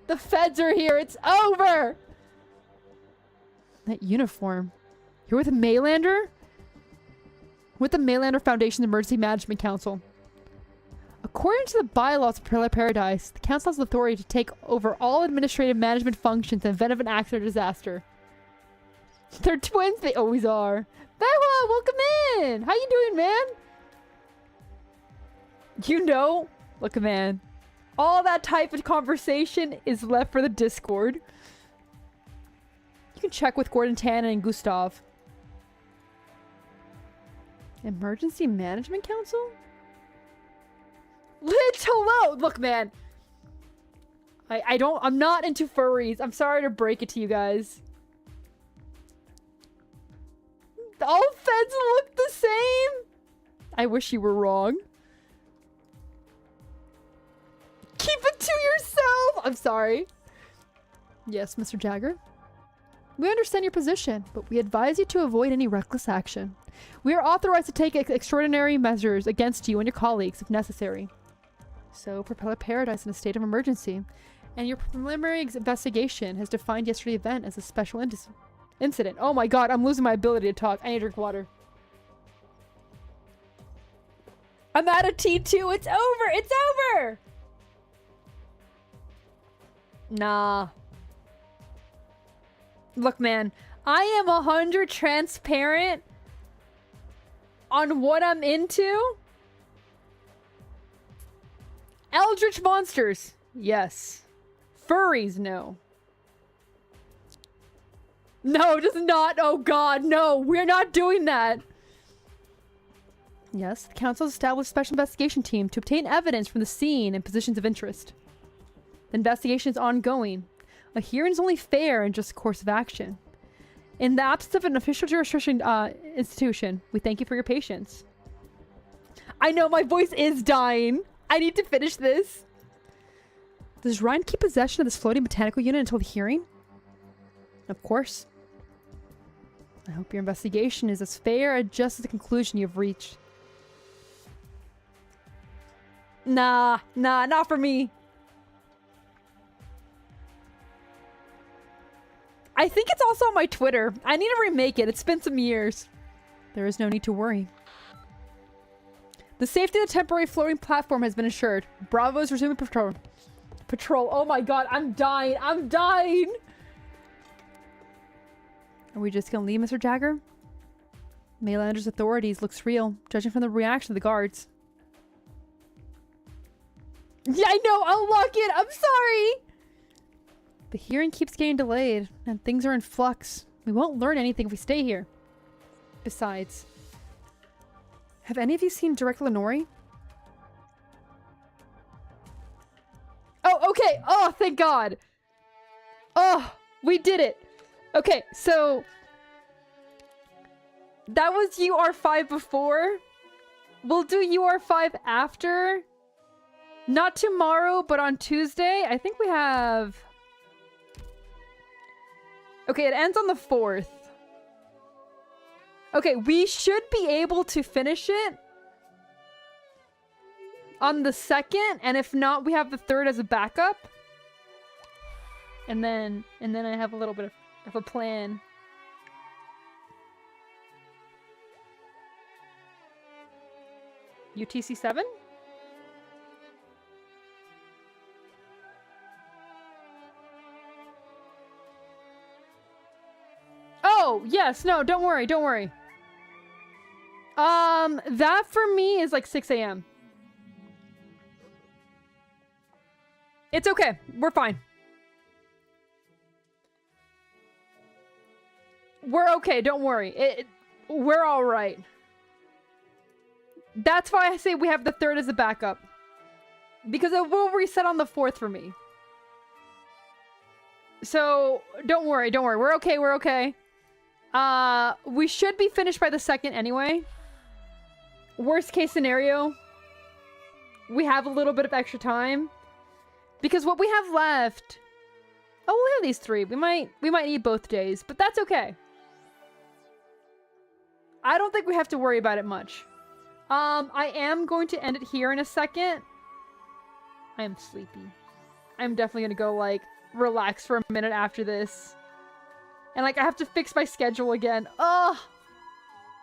The feds are here! It's over! That uniform. You're with a Maylander? With the Maylander Foundation's Emergency Management Council. According to the bylaws of Paradise, the Council has authority to take over all administrative management functions in the event of an accident or disaster. They're twins, they always are. Behwa, welcome in! How you doing, man? You know, look, man, all that type of conversation is left for the Discord. You can check with Gordon Tannen and Gustav. Emergency Management Council? Lich, hello! Look, man. I'm not into furries. I'm sorry to break it to you guys. All feds look the same? I wish you were wrong. Keep it to yourself! I'm sorry. Yes, Mr. Jagger. We understand your position, but we advise you to avoid any reckless action. We are authorized to take extraordinary measures against you and your colleagues if necessary. So, Propeller Paradise in a state of emergency, and your preliminary investigation has defined yesterday's event as a special incident. Oh my god, I'm losing my ability to talk. I need to drink water. I'm out of T2. It's over. It's over. Nah. Look, man, I am 100 transparent on what I'm into. Eldritch monsters, yes. Furries, no. No, just not. Oh god, no. We're not doing that. Yes, the council has established a special investigation team to obtain evidence from the scene and positions of interest. The investigation is ongoing. A hearing is only fair and just course of action. In the absence of an official jurisdiction institution, we thank you for your patience. I know my voice is dying. I need to finish this. Does Ryan keep possession of this floating botanical unit until the hearing? Of course. I hope your investigation is as fair and just as the conclusion you've reached. Nah, not for me. I think it's also on my Twitter. I need to remake it. It's been some years. There is no need to worry. The safety of the temporary floating platform has been assured. Bravo is resuming patrol. Oh my god, I'm dying. I'm dying. Are we just gonna leave, Mr. Jagger? Maylander's authorities looks real, judging from the reaction of the guards. Yeah, I know. I'll lock it. I'm sorry. The hearing keeps getting delayed, and things are in flux. We won't learn anything if we stay here. Besides, have any of you seen Director Lenore? Oh, okay. Oh, thank God. Oh, we did it. Okay, so that was UR5 before. We'll do UR5 after. Not tomorrow, but on Tuesday. I think we have... Okay, it ends on the 4th. Okay, we should be able to finish it on the 2nd, and if not, we have the 3rd as a backup. And then I have a little bit of a plan. UTC 7? Oh, yes, no, don't worry, don't worry. That for me is like 6 a.m. It's okay. We're fine. We're okay. Don't worry. We're all right. That's why I say we have the 3rd as a backup. Because it will reset on the 4th for me. So, don't worry. Don't worry. We're okay. We're okay. We should be finished by the 2nd anyway. Worst case scenario, we have a little bit of extra time. Because what we have left... Oh, we have these 3. We might need both days, but that's okay. I don't think we have to worry about it much. I am going to end it here in a second. I am sleepy. I'm definitely gonna go, like, relax for a minute after this. And, like, I have to fix my schedule again. Ugh!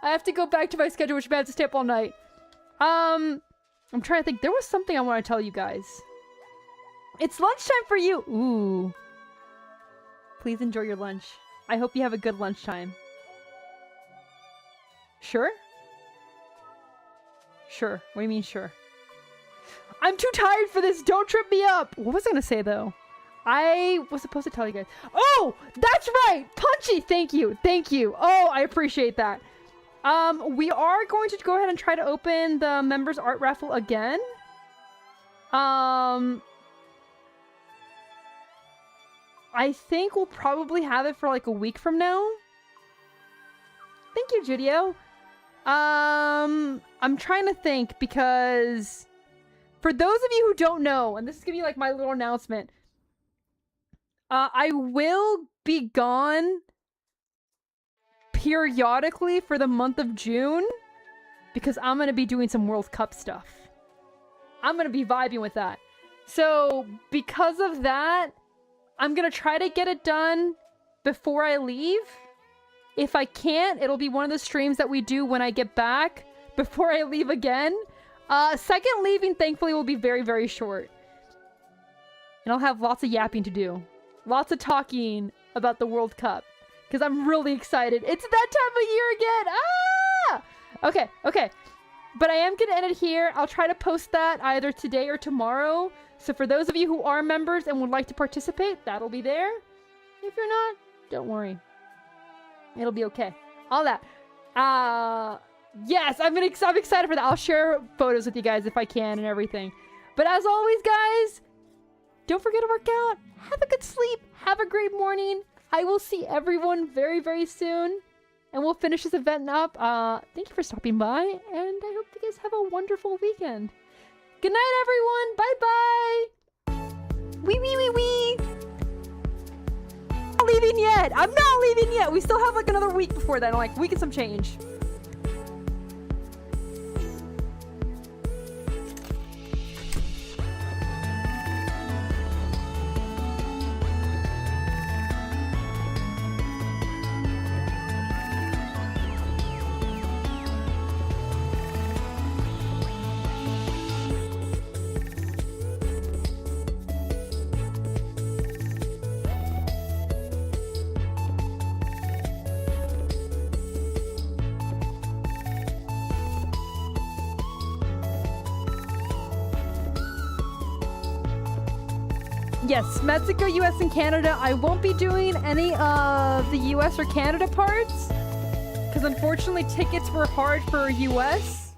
I have to go back to my schedule, which means I have to stay up all night. I'm trying to think. There was something I want to tell you guys. It's lunchtime for you! Ooh. Please enjoy your lunch. I hope you have a good lunchtime. Sure? Sure. What do you mean, sure? I'm too tired for this! Don't trip me up! What was I gonna say, though? I was supposed to tell you guys. Oh! That's right! Punchy! Thank you! Thank you! Oh, I appreciate that. We are going to go ahead and try to open the members art raffle again. I think we'll probably have it for like a week from now. Thank you, Judio. I'm trying to think because for those of you who don't know, and this is gonna be like my little announcement, I will be gone periodically for the month of June because I'm gonna be doing some World Cup stuff. I'm gonna be vibing with that. So because of that, I'm gonna try to get it done before I leave. If I can't, it'll be one of the streams that we do when I get back before I leave again. Second leaving, thankfully, will be very, very short. And I'll have lots of yapping to do. Lots of talking about the World Cup. Because I'm really excited. It's that time of year again! Ah! Okay, okay. But I am going to end it here. I'll try to post that either today or tomorrow. So for those of you who are members and would like to participate, that'll be there. If you're not, don't worry. It'll be okay. All that. Yes, I'm excited for that. I'll share photos with you guys if I can and everything. But as always, guys, don't forget to work out. Have a good sleep. Have a great morning. I will see everyone very, very soon. And we'll finish this event up. Thank you for stopping by. And I hope you guys have a wonderful weekend. Good night, everyone. Bye-bye. Wee, wee, wee, wee. I'm not leaving yet. I'm not leaving yet. We still have like another week before then. Like, week and some change. Yes, Mexico, US, and Canada. I won't be doing any of the US or Canada parts because unfortunately tickets were hard for US.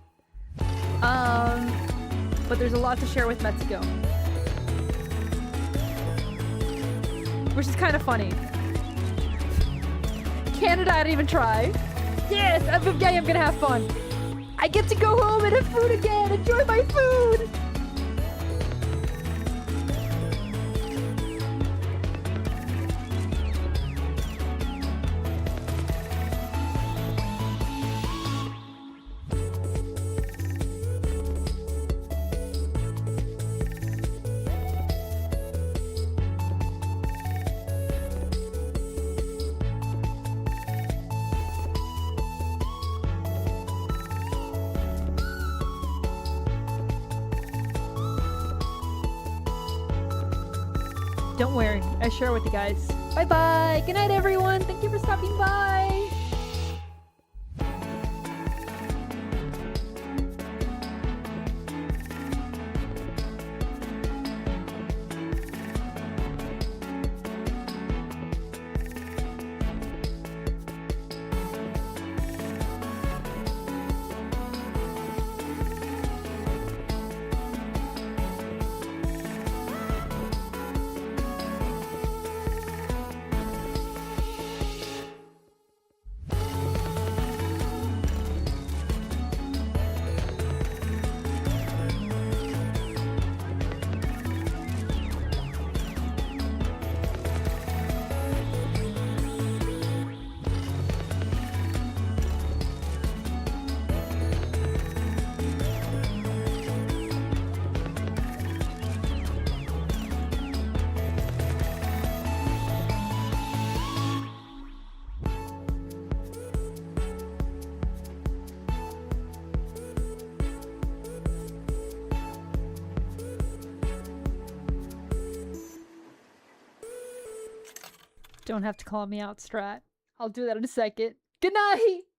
But there's a lot to share with Mexico, which is kind of funny. Canada, I didn't even try. Yes, I'm gonna have fun. I get to go home and have food again. Enjoy my food. Don't worry, I share it with you guys. Bye bye. Good night, everyone. Thank you for stopping by. Don't have to call me out, Strat. I'll do that in a second. Good night!